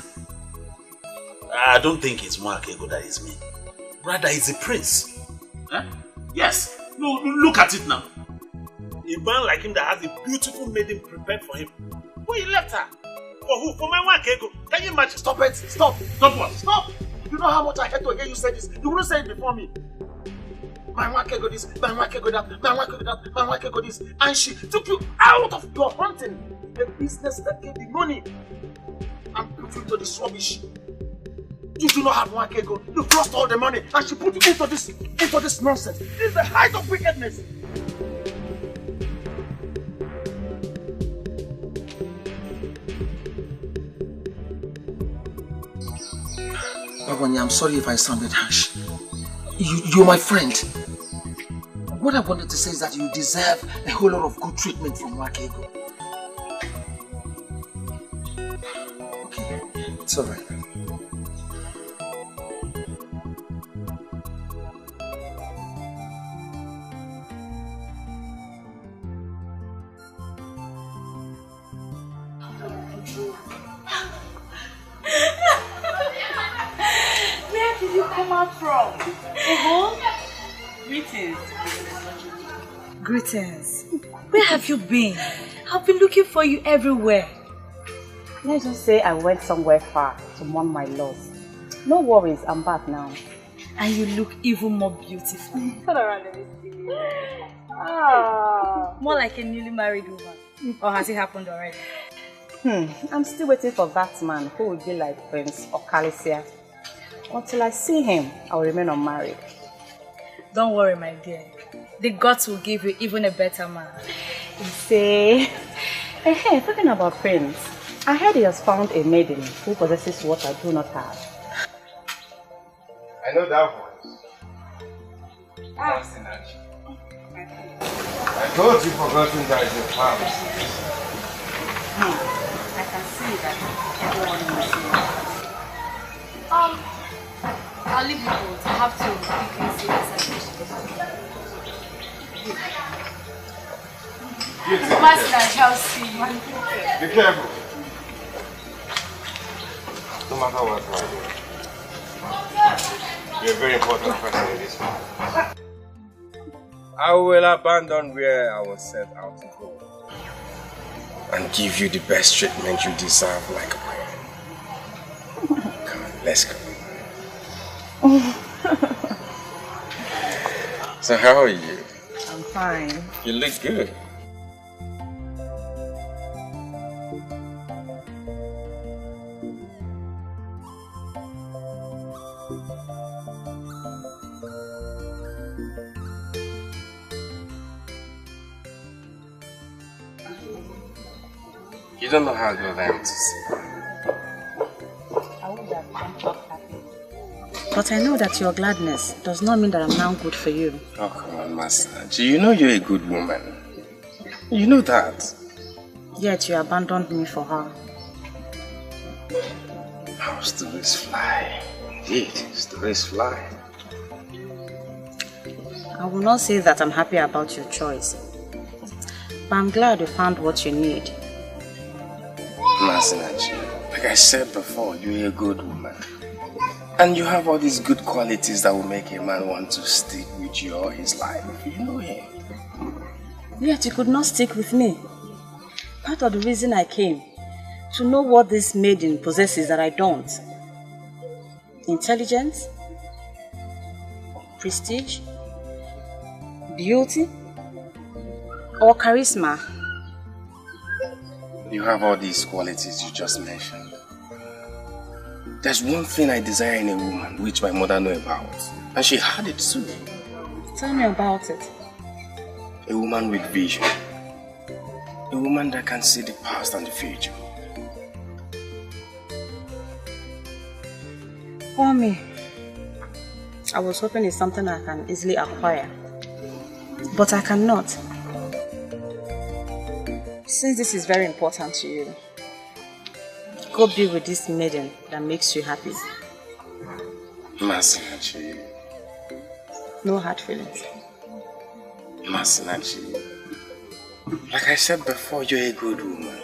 I don't think it's Nwakaego that is me. Rather, it's the prince. Huh? Yes. No, look at it now. A man like him that has a beautiful maiden prepared for him. Who he left her? For who? For my Nwakaego. Can you imagine? Stop it! Stop! Stop what? Stop! You know how much I hate to hear you say this. You wouldn't say it before me. My Nwakaego this, my Nwakaego that, my Nwakaego that, my Nwakaego this. And she took you out of your hunting. The business that gave the money. And put you into this rubbish. You do not have Nwakaego. You've lost all the money. And she put you into this nonsense. This is the height of wickedness. Ogoni, I'm sorry if I sounded harsh. You're my friend. What I wanted to say is that you deserve a whole lot of good treatment from Nwakaego. Okay, it's alright. Where did you come out from? Greetings. Greetings. Where have you been? I've been looking for you everywhere. Let's just say I went somewhere far to mourn my loss. No worries, I'm back now. And you look even more beautiful. Turn around and see. More like a newly married woman. Or has it happened already? I'm still waiting for that man who will be like Prince Okoli. Until I see him, I will remain unmarried. Don't worry, my dear. The gods will give you even a better man. You say, hey, talking about Prince, I heard he has found a maiden who possesses what I do not have. I know that voice. I thought you forgotten that it's your house. I can see that everyone knows you. I'll leave you both. I have to quickly see this. Master, shall see you. Be careful. No matter what, you're a very important person in this house. I will abandon where I was set out to go and give you the best treatment you deserve like a queen. Come on, let's go. So how are you? I'm fine. You look good. You don't know how good I am to see. I would have been happy. But I know that your gladness does not mean that I'm now good for you. Oh, come on, Master. You know you're a good woman. You know that. Yet you abandoned me for her. How stories fly. Indeed, stories fly. I will not say that I'm happy about your choice. But I'm glad you found what you need. Masinachi, like I said before, you're a good woman. And you have all these good qualities that will make a man want to stick with you all his life. You know him. Yet you could not stick with me. Part of the reason I came, to know what this maiden possesses that I don't. Intelligence, prestige, beauty, or charisma. You have all these qualities you just mentioned. There's one thing I desire in a woman, which my mother knew about. And she had it too. Tell me about it. A woman with vision. A woman that can see the past and the future. For me, I was hoping it's something I can easily acquire. But I cannot. Since this is very important to you, go be with this maiden that makes you happy. Masinachi. No hard feelings. Masinachi. Like I said before, you're a good woman.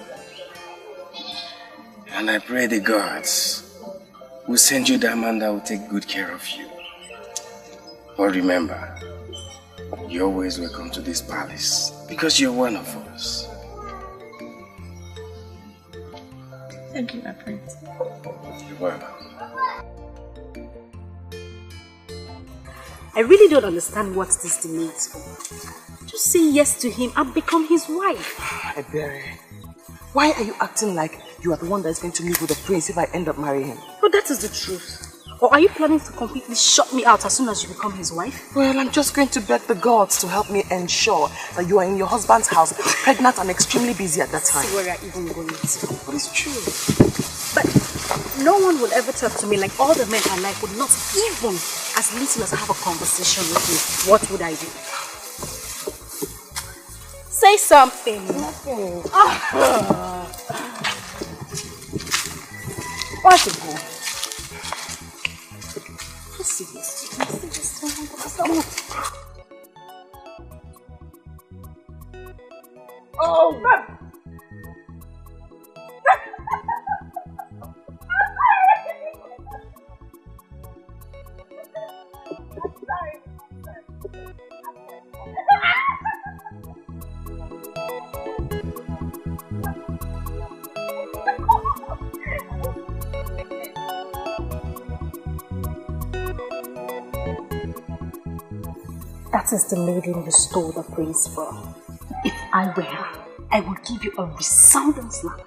And I pray the gods will send you that man that will take good care of you. But remember, you're always welcome to this palace because you're one of us. Thank you, my prince. You're welcome. I really don't understand what this demands for. Just say yes to him and become his wife. Ebere, why are you acting like you are the one that is going to live with the prince if I end up marrying him? But that is the truth. Or are you planning to completely shut me out as soon as you become his wife? Well, I'm just going to beg the gods to help me ensure that you are in your husband's house, pregnant and extremely busy at that time. See where you're even going to. But it's true. But no one will ever talk to me like all the men I like would not even as little as have a conversation with me. What would I do? Say something. Nothing. What's it go? Just see this. Oh, man. That is the maiden you stole the prince from. If I were her, I would give you a resounding slap.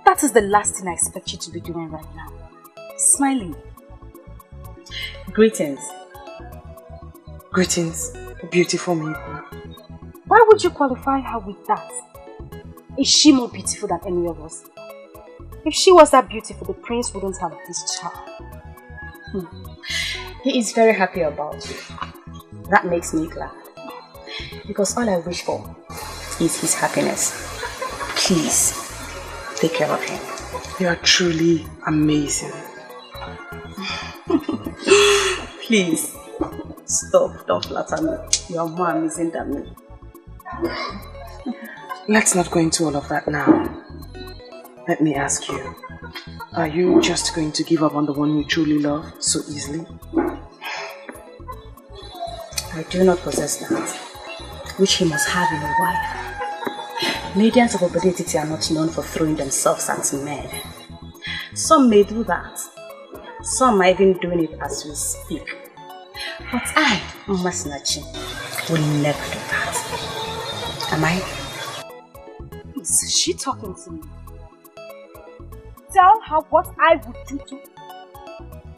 That is the last thing I expect you to be doing right now. Smiling. Greetings. Greetings, beautiful maiden. Why would you qualify her with that? Is she more beautiful than any of us? If she was that beautiful, the prince wouldn't have this child. He is very happy about you. That makes me glad. Because all I wish for is his happiness. Please, take care of him. You are truly amazing. Please, stop. Don't flatter me. You are more amazing than me. Let's not go into all of that now. Let me ask you, are you just going to give up on the one you truly love so easily? I do not possess that, which he must have in a wife. Maidens of Obodetiti are not known for throwing themselves at men. Some may do that. Some are even doing it as we speak. But I, Masinachi, will never do that. Am I? Is she talking to me? Tell her what I would do to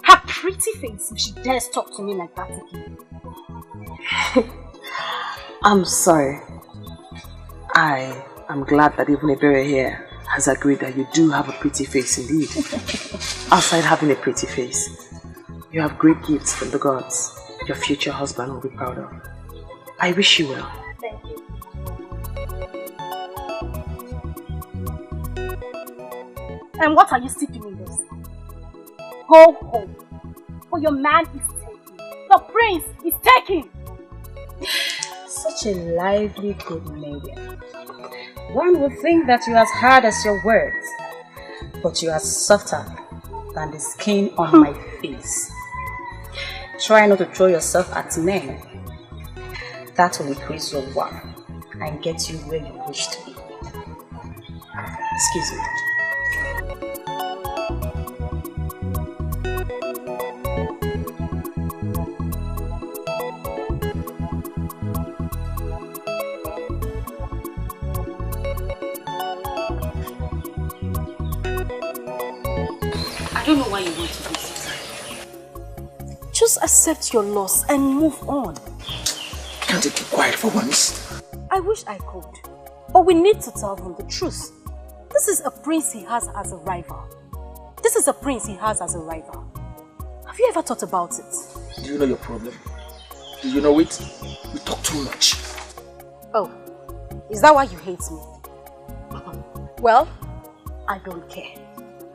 her pretty face if she dares talk to me like that again. I'm sorry. I am glad that even Ebere here has agreed that you do have a pretty face indeed. Outside having a pretty face, you have great gifts from the gods. Your future husband will be proud of. I wish you well. Thank you. And what are you still doing this? Go home, for your man is taken. The prince is taken. Such a lively good maiden. One would think that you are as hard as your words, but you are softer than the skin on my face. Try not to throw yourself at men. That will increase your worth and get you where you wish to be. Excuse me. I don't know why you want to do this. Just accept your loss and move on. Can't you keep quiet for once? I wish I could. But we need to tell him the truth. This is a prince he has as a rival. This is a prince he has as a rival. Have you ever thought about it? Do you know your problem? Do you know it? You talk too much. Oh, is that why you hate me? Well, I don't care.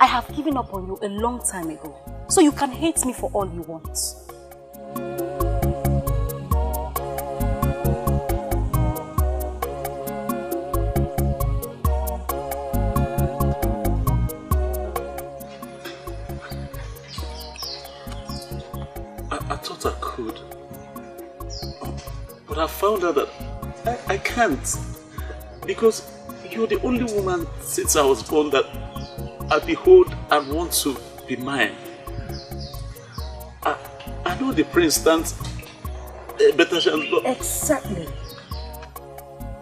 I have given up on you a long time ago. So you can hate me for all you want. I thought I could. But I found out that I can't. Because you're the only woman since I was born that I behold and want to be mine. I know the prince stands a better chance, but... Exactly.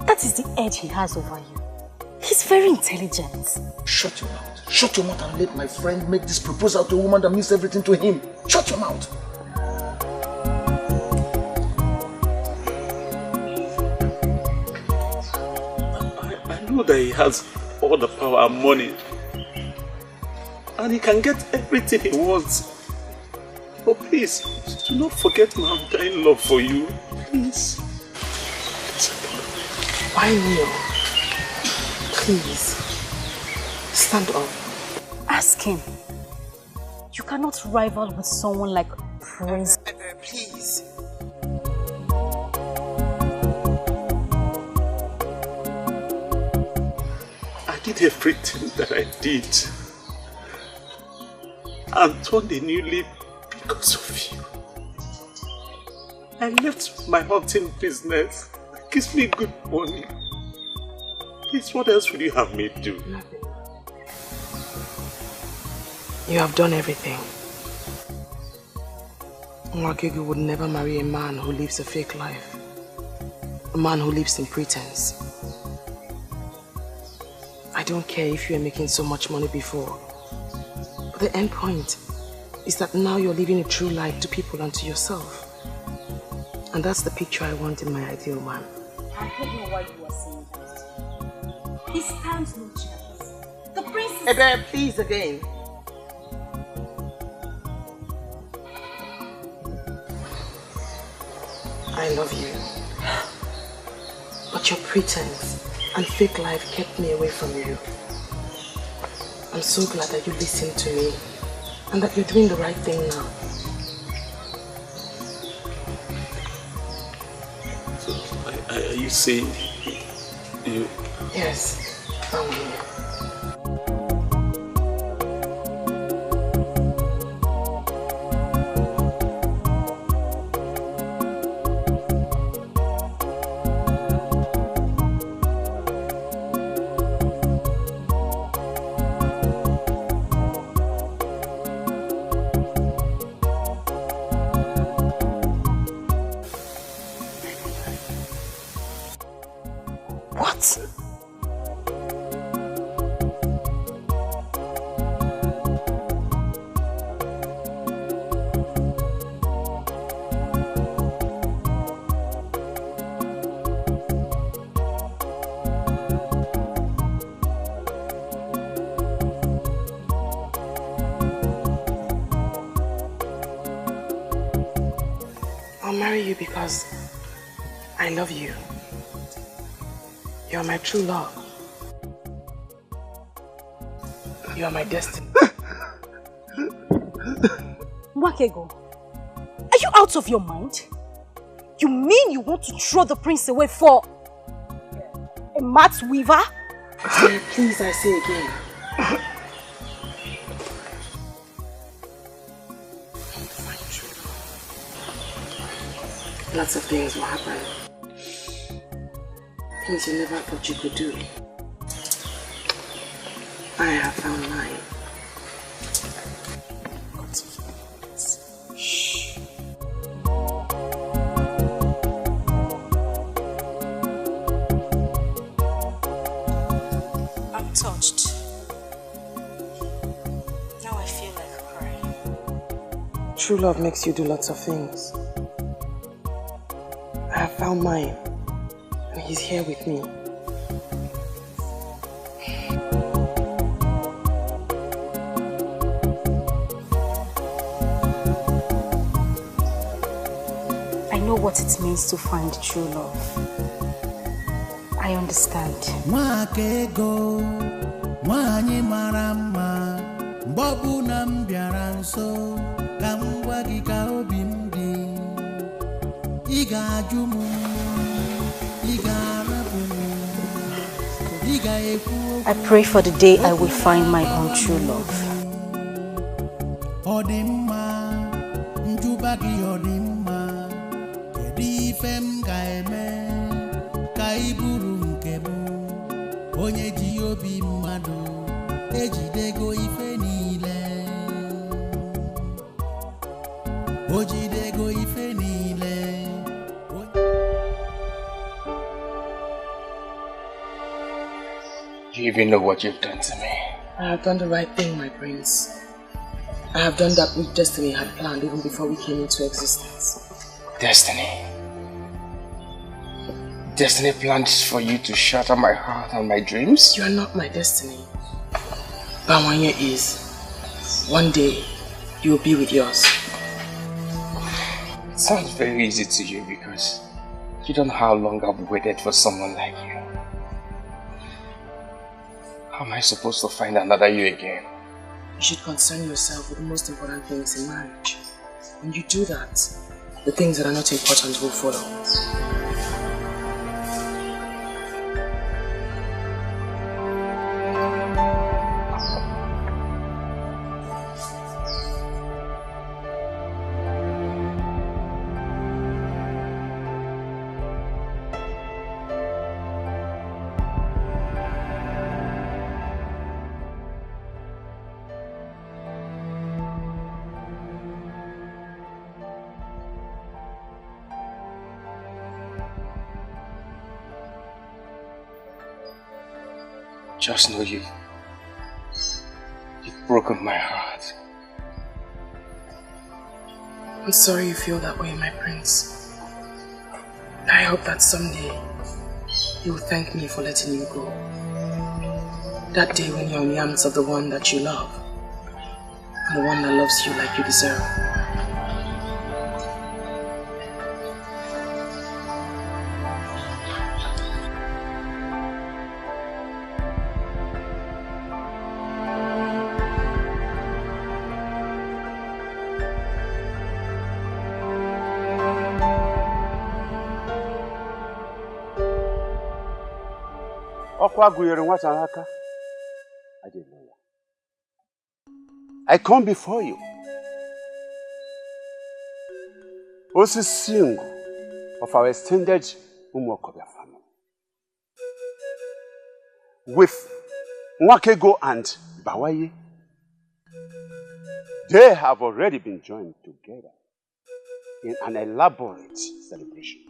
That is the edge he has over you. He's very intelligent. Shut your mouth. Shut your mouth and let my friend make this proposal to a woman that means everything to him. Shut your mouth. I know that he has all the power and money. And he can get everything he wants. But please, do not forget my undying love for you. Please. Why kneel? Please. Stand up. Ask him. You cannot rival with someone like Prince. Please. I did everything that I did. And turned a new leaf because of you. I left my hunting business. It gives me good money. Please, what else would you have me do? Nothing. You have done everything. Nwakaego would never marry a man who lives a fake life. A man who lives in pretense. I don't care if you were making so much money before. But the end point is that now you're living a true life to people and to yourself. And that's the picture I want in my ideal man. I don't know why you are saying that. He stands no chance. The prince is... Ebe, please again. I love you. But your pretense and fake life kept me away from you. I'm so glad that you listened to me and that you're doing the right thing now. So, are you saying you... Yes, I'm here. I'll marry you because I love you. You're my true love. You are my destiny. Nwakaego, are you out out of your mind? You mean you want to throw the prince away for a mat weaver? Please, I say again. Lots of things will happen. Things you never thought you could do. I have found mine. Shh. I'm touched. Now I feel like crying. True love makes you do lots of things. I have found mine, and he's here with me. I know what it means to find true love. I understand. Nwakaego, nwanyị mara mma, mgbe na m bịara nso, ka m gwa gị ka obi m dị. Ị ga-ajụ m, ị ga-arapụ m, ị ga-ekwu. I pray for the day I will find my own true love. Ọ dị mma, njụba gị ọ dị mma, kedu ife m ga-eme ka ị bụrụ nke m, onye ji obi mmadụ ejidego ife niile, o jidego ife niile. Do you even know what you've done to me? I have done the right thing, my prince. I have done that which destiny had planned even before we came into existence. Destiny? Destiny planned for you to shatter my heart and my dreams? You are not my destiny. Bawanya is. One day, you will be with yours. It sounds very easy to you because you don't know how long I've waited for someone like you. How am I supposed to find another you again? You should concern yourself with the most important things in marriage. When you do that, the things that are not important will follow. Just know you've broken my heart. I'm sorry you feel that way, my prince. I hope that someday you will thank me for letting you go. That day when you're in the arms of the one that you love, and the one that loves you like you deserve. I come before you, also single of our extended Okojie family, with Nwakaego and Bawaye. They have already been joined together in an elaborate celebration.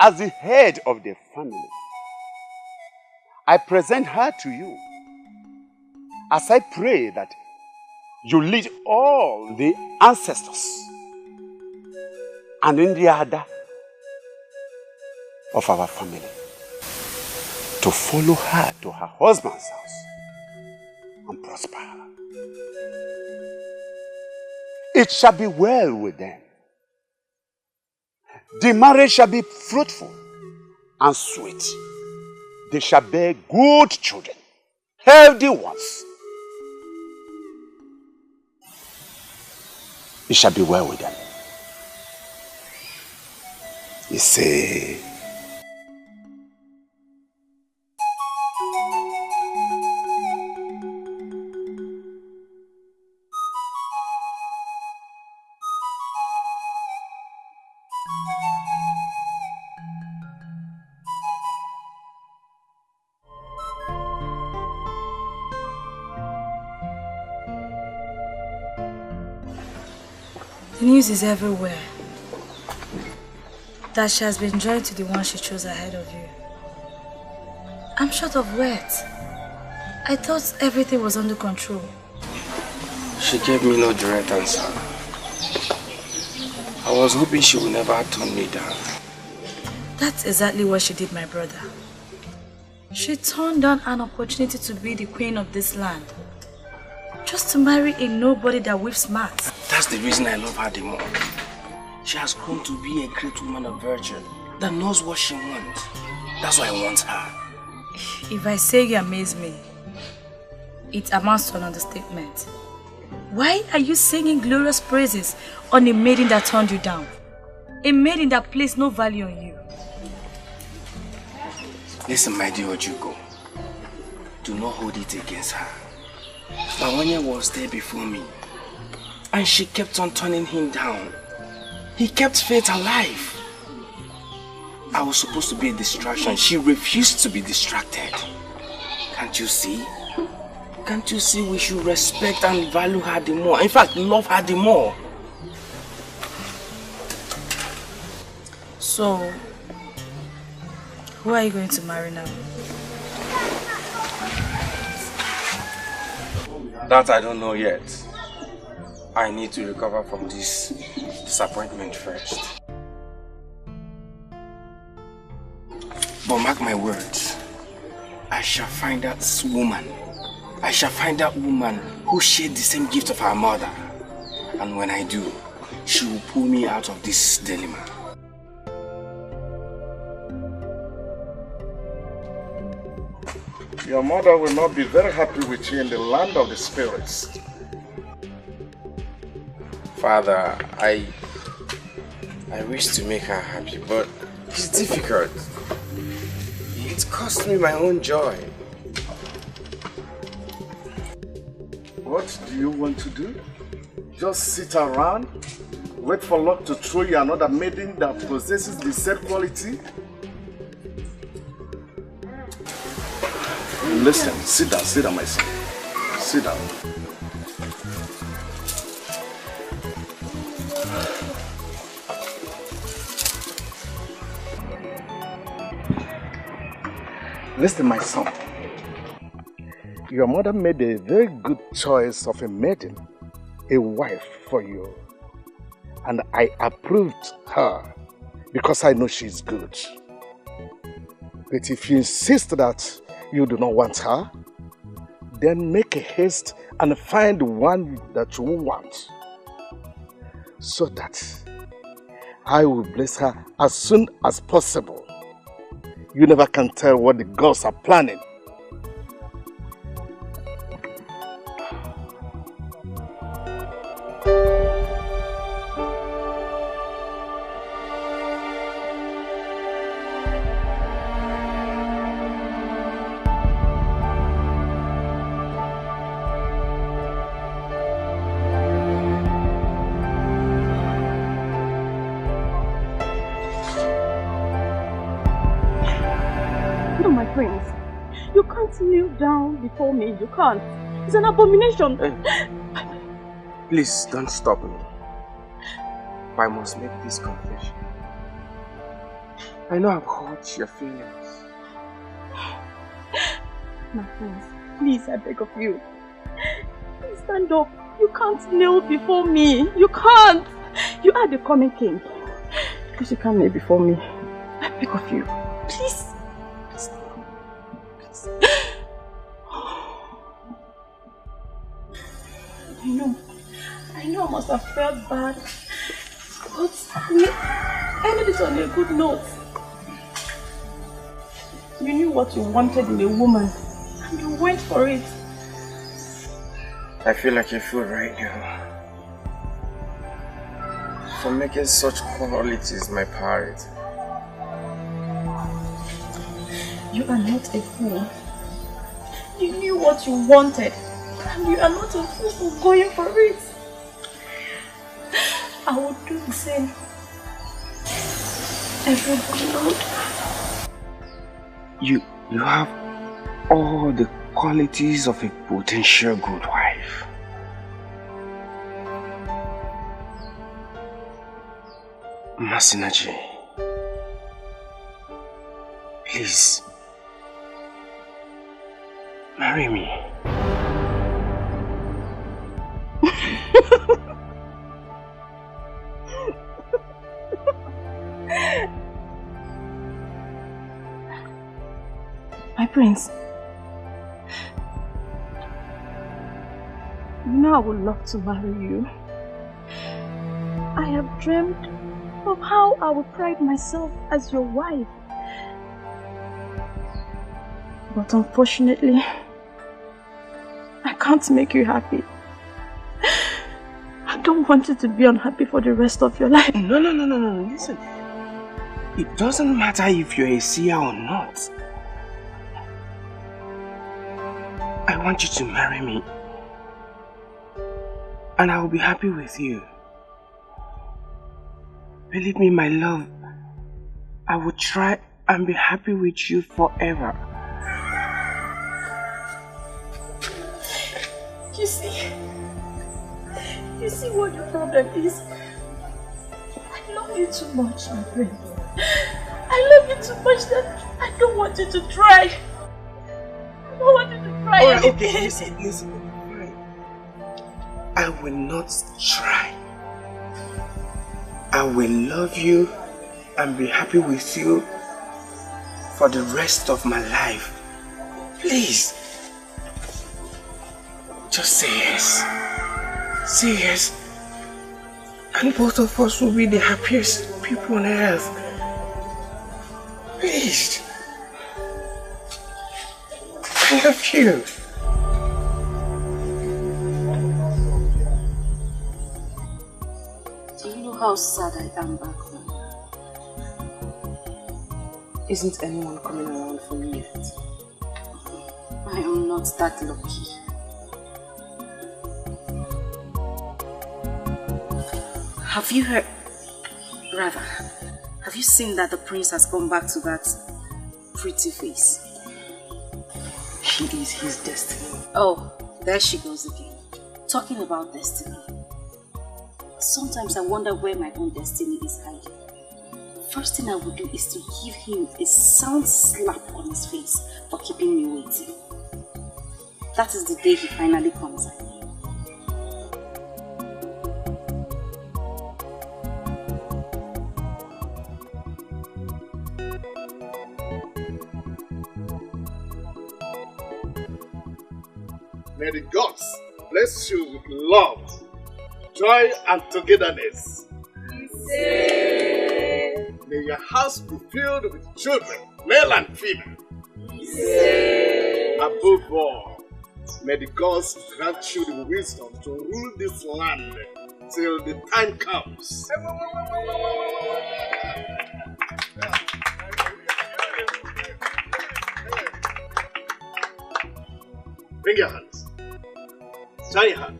As the head of the family, I present her to you as I pray that you lead all the ancestors and in the order of our family to follow her to her husband's house and prosper her. It shall be well with them. The marriage shall be fruitful and sweet. They shall bear good children, healthy ones. it shall be well with them. You say... The news is everywhere that she has been joined to the one she chose ahead of you. I'm short of words. I thought everything was under control. She gave me no direct answer. I was hoping she would never turn me down. That's exactly what she did, my brother. She turned down an opportunity to be the queen of this land, just to marry a nobody that whips smart. That's the reason I love her the more. She has grown to be a great woman of virtue that knows what she wants. That's why I want her. If I say you amaze me, it amounts to an understatement. Why are you singing glorious praises on a maiden that turned you down? A maiden that placed no value on you. Listen, my dear Ojugo. Do not hold it against her. Mawanya was there before me, and she kept on turning him down. He kept faith alive. I was supposed to be a distraction. She refused to be distracted. Can't you see? Can't you see we should respect and value her the more? In fact, love her the more. So, who are you going to marry now? That I don't know yet. I need to recover from this disappointment first. But mark my words, I shall find that woman. I shall find that woman who shared the same gift of her mother. And when I do, she will pull me out of this dilemma. Your mother will not be very happy with you in the land of the spirits. Father, I wish to make her happy, but it's difficult. It cost me my own joy. What do you want to do? Just sit around, wait for luck to throw you another maiden that possesses the said quality? Listen, sit down, my son. Sit down. Listen, my son. Your mother made a very good choice of a maiden, a wife for you. And I approved her because I know she's good. But if you insist that you do not want her, then make a haste and find one that you want, so that I will bless her as soon as possible. You never can tell what the gods are planning. Kneel down before me. You can't. It's an abomination. Hey, please don't stop me. I must make this confession. I know I've hurt your feelings. My friends, please, I beg of you. Please stand up. You can't kneel before me. You can't. You are the coming king. Please, you can't kneel before me. I beg of you. Please. I know I must have felt bad, but we ended it on a good note. You knew what you wanted in a woman, and you went for it. I feel like a fool right now. for making such qualities my priority. You are not a fool. You knew what you wanted, and you are not a fool for going for it. I would do the same. Every Lord. You have all the qualities of a potential good wife. Masinachi, please, marry me. My prince, you know I would love to marry you. I have dreamed of how I would pride myself as your wife. But unfortunately, I can't make you happy. I don't want you to be unhappy for the rest of your life. No, listen. It doesn't matter if you're a seer or not. I want you to marry me. And I will be happy with you. Believe me, my love, I will try and be happy with you forever. You see what the problem is? I love you too much, my friend. I love you too much that I don't want you to try. I don't want you to try. Alright, okay, listen. I will not try. I will love you and be happy with you for the rest of my life. Please. Just say yes. Say yes. And both of us will be the happiest people on earth. Please. I love you. Do you know how sad I am back home? Isn't anyone coming around for me yet? I am not that lucky. Have you heard, rather, have you seen that the prince has come back to that pretty face? She is his destiny. Oh, there she goes again. Talking about destiny. Sometimes I wonder where my own destiny is hiding. First thing I would do is to give him a sound slap on his face for keeping me waiting. That is the day he finally comes out. May the gods bless you with love, joy, and togetherness. May your house be filled with children, male and female. Above all, may the gods grant you the wisdom to rule this land till the time comes. Bring your hands. Shine your hand.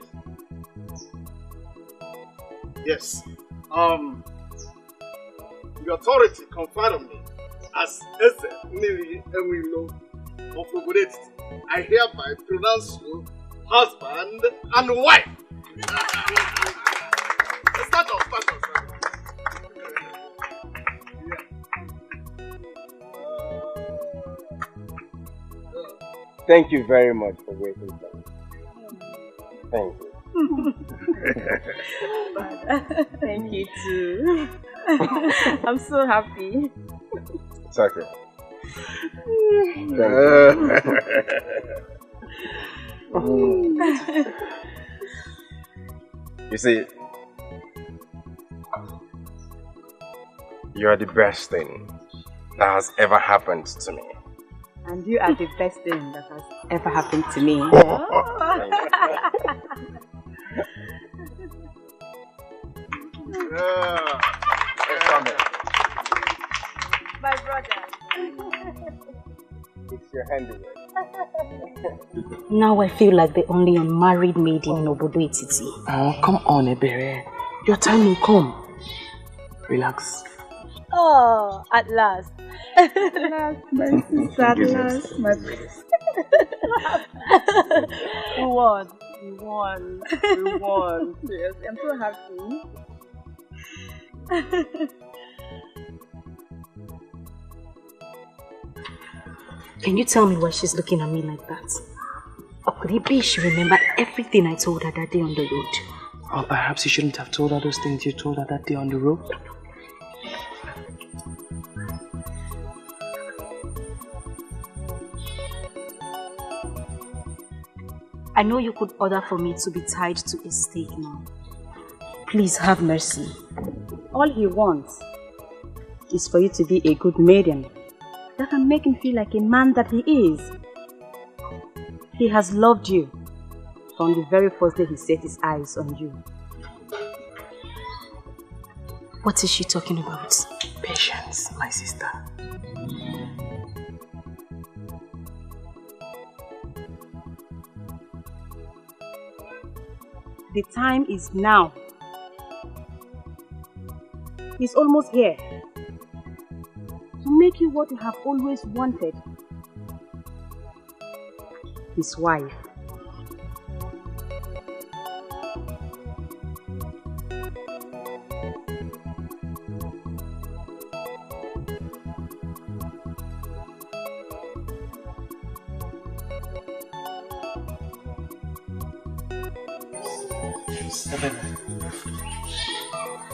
Yes. The authority conferred on me as Eze Nili Emilo of Okoli. I hereby pronounce you husband and wife. Start off. Thank you very much for waiting for me. Thank you. Thank you too. I'm so happy. It's okay. You see, you are the best thing that has ever happened to me. And you are the best thing that has ever happened to me. My brother. It's your handiwork. Now I feel like the only unmarried maiden in Obodo Etiti. Oh, come on, Ebere. Your time will come. Relax. Oh, at last. At last, my sister, at last, my princess. We won. We won. We won. Yes, I'm so happy. Can you tell me why she's looking at me like that? Or could it be she remembered everything I told her that day on the road? Or perhaps you shouldn't have told her those things you told her that day on the road? I know you could order for me to be tied to a stake now. Please have mercy. All he wants is for you to be a good maiden that can make him feel like a man that he is. He has loved you from the very first day he set his eyes on you. What is she talking about? Patience, my sister. The time is now. He's almost here to make you what you have always wanted. His wife.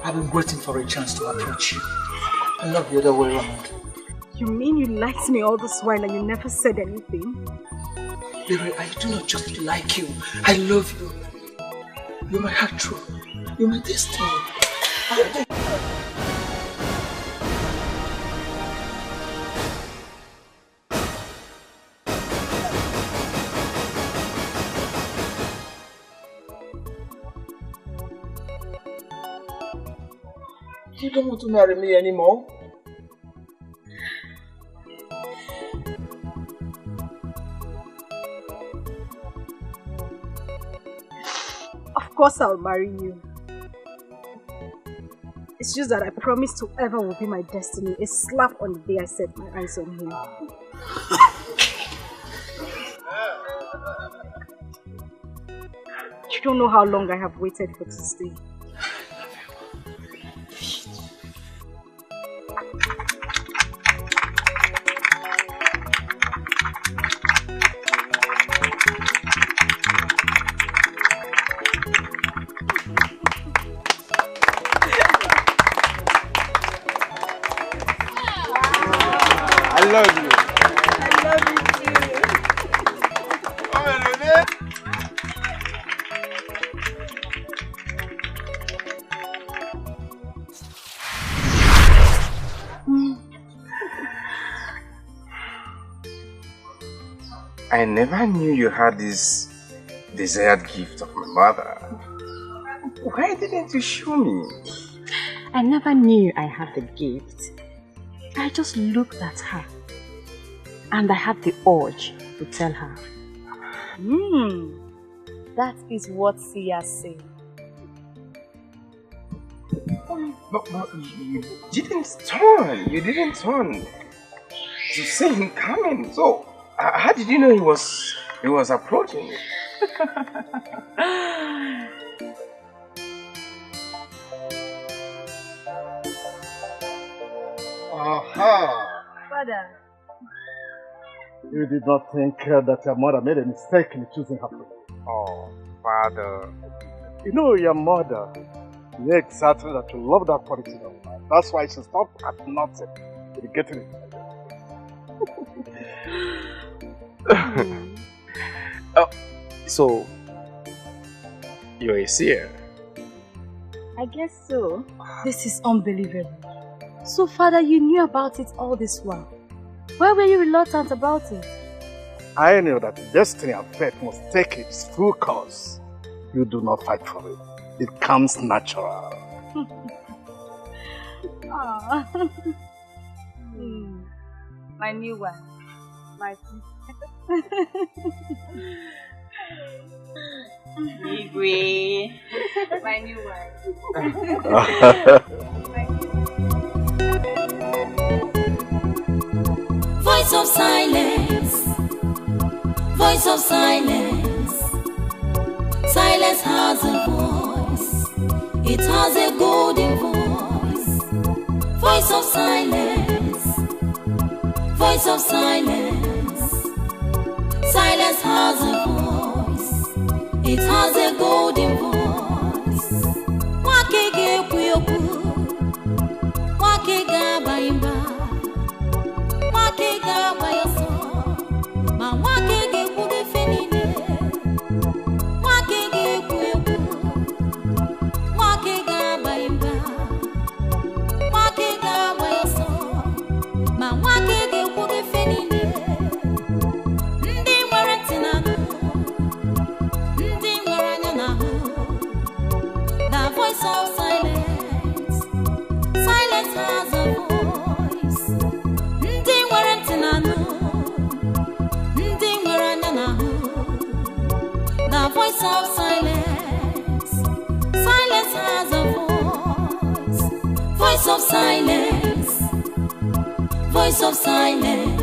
I've been waiting for a chance to approach you. And not the other way around. You mean you liked me all this while and you never said anything? Baby, I do not just like you. I love you. You're my heart true. You're my destiny. You don't want to marry me anymore? Of course I'll marry you. It's just that I promised whoever will be my destiny a slap on the day I set my eyes on him. You don't know how long I have waited for this day. I love you. I love you too. I never knew you had this desired gift of my mother. Why didn't you show me? I never knew I had the gift. I just looked at her and I had the urge to tell her. That is what Seer said. But you didn't turn. You didn't turn to see him coming. So how did you know he was approaching you? Aha! Father. You did not think that your mother made a mistake in choosing her friend. Oh, Father. You know your mother. Yeah, exactly that you love that quality of life. That's why she stopped at nothing to getting it. Oh, so you're a seer? I guess so. This is unbelievable. So, Father, you knew about it all this while. Why were you reluctant about it? I knew that destiny and fate must take its full course. You do not fight for it. It comes natural. My new one. My Igwe. My new wife. Voice of silence. Voice of silence. Silence has a voice. It has a golden voice. Voice of silence. Voice of silence. Silence has a voice. It has a golden voice. Nwakaego ekwu. Nwakaego abaghị Nwakaego agbaghị ọsọ. Ma Nwakaego ekwughị efe niile. Nwakaego ekwu. Nwakaego abaghị Nwakaego agbaghị ọsọ. Ma Nwakaego ekwughị efe niile. Ndị nwere ntị na-anụ. Ndị nwere anya na-ahụ. The voice of silence. Silence has a voice. Ndị nwere ntị na-anụ. Ndị nwere anya na-ahụ. The voice of silence. Silence has a voice. Voice of silence. Voice of silence.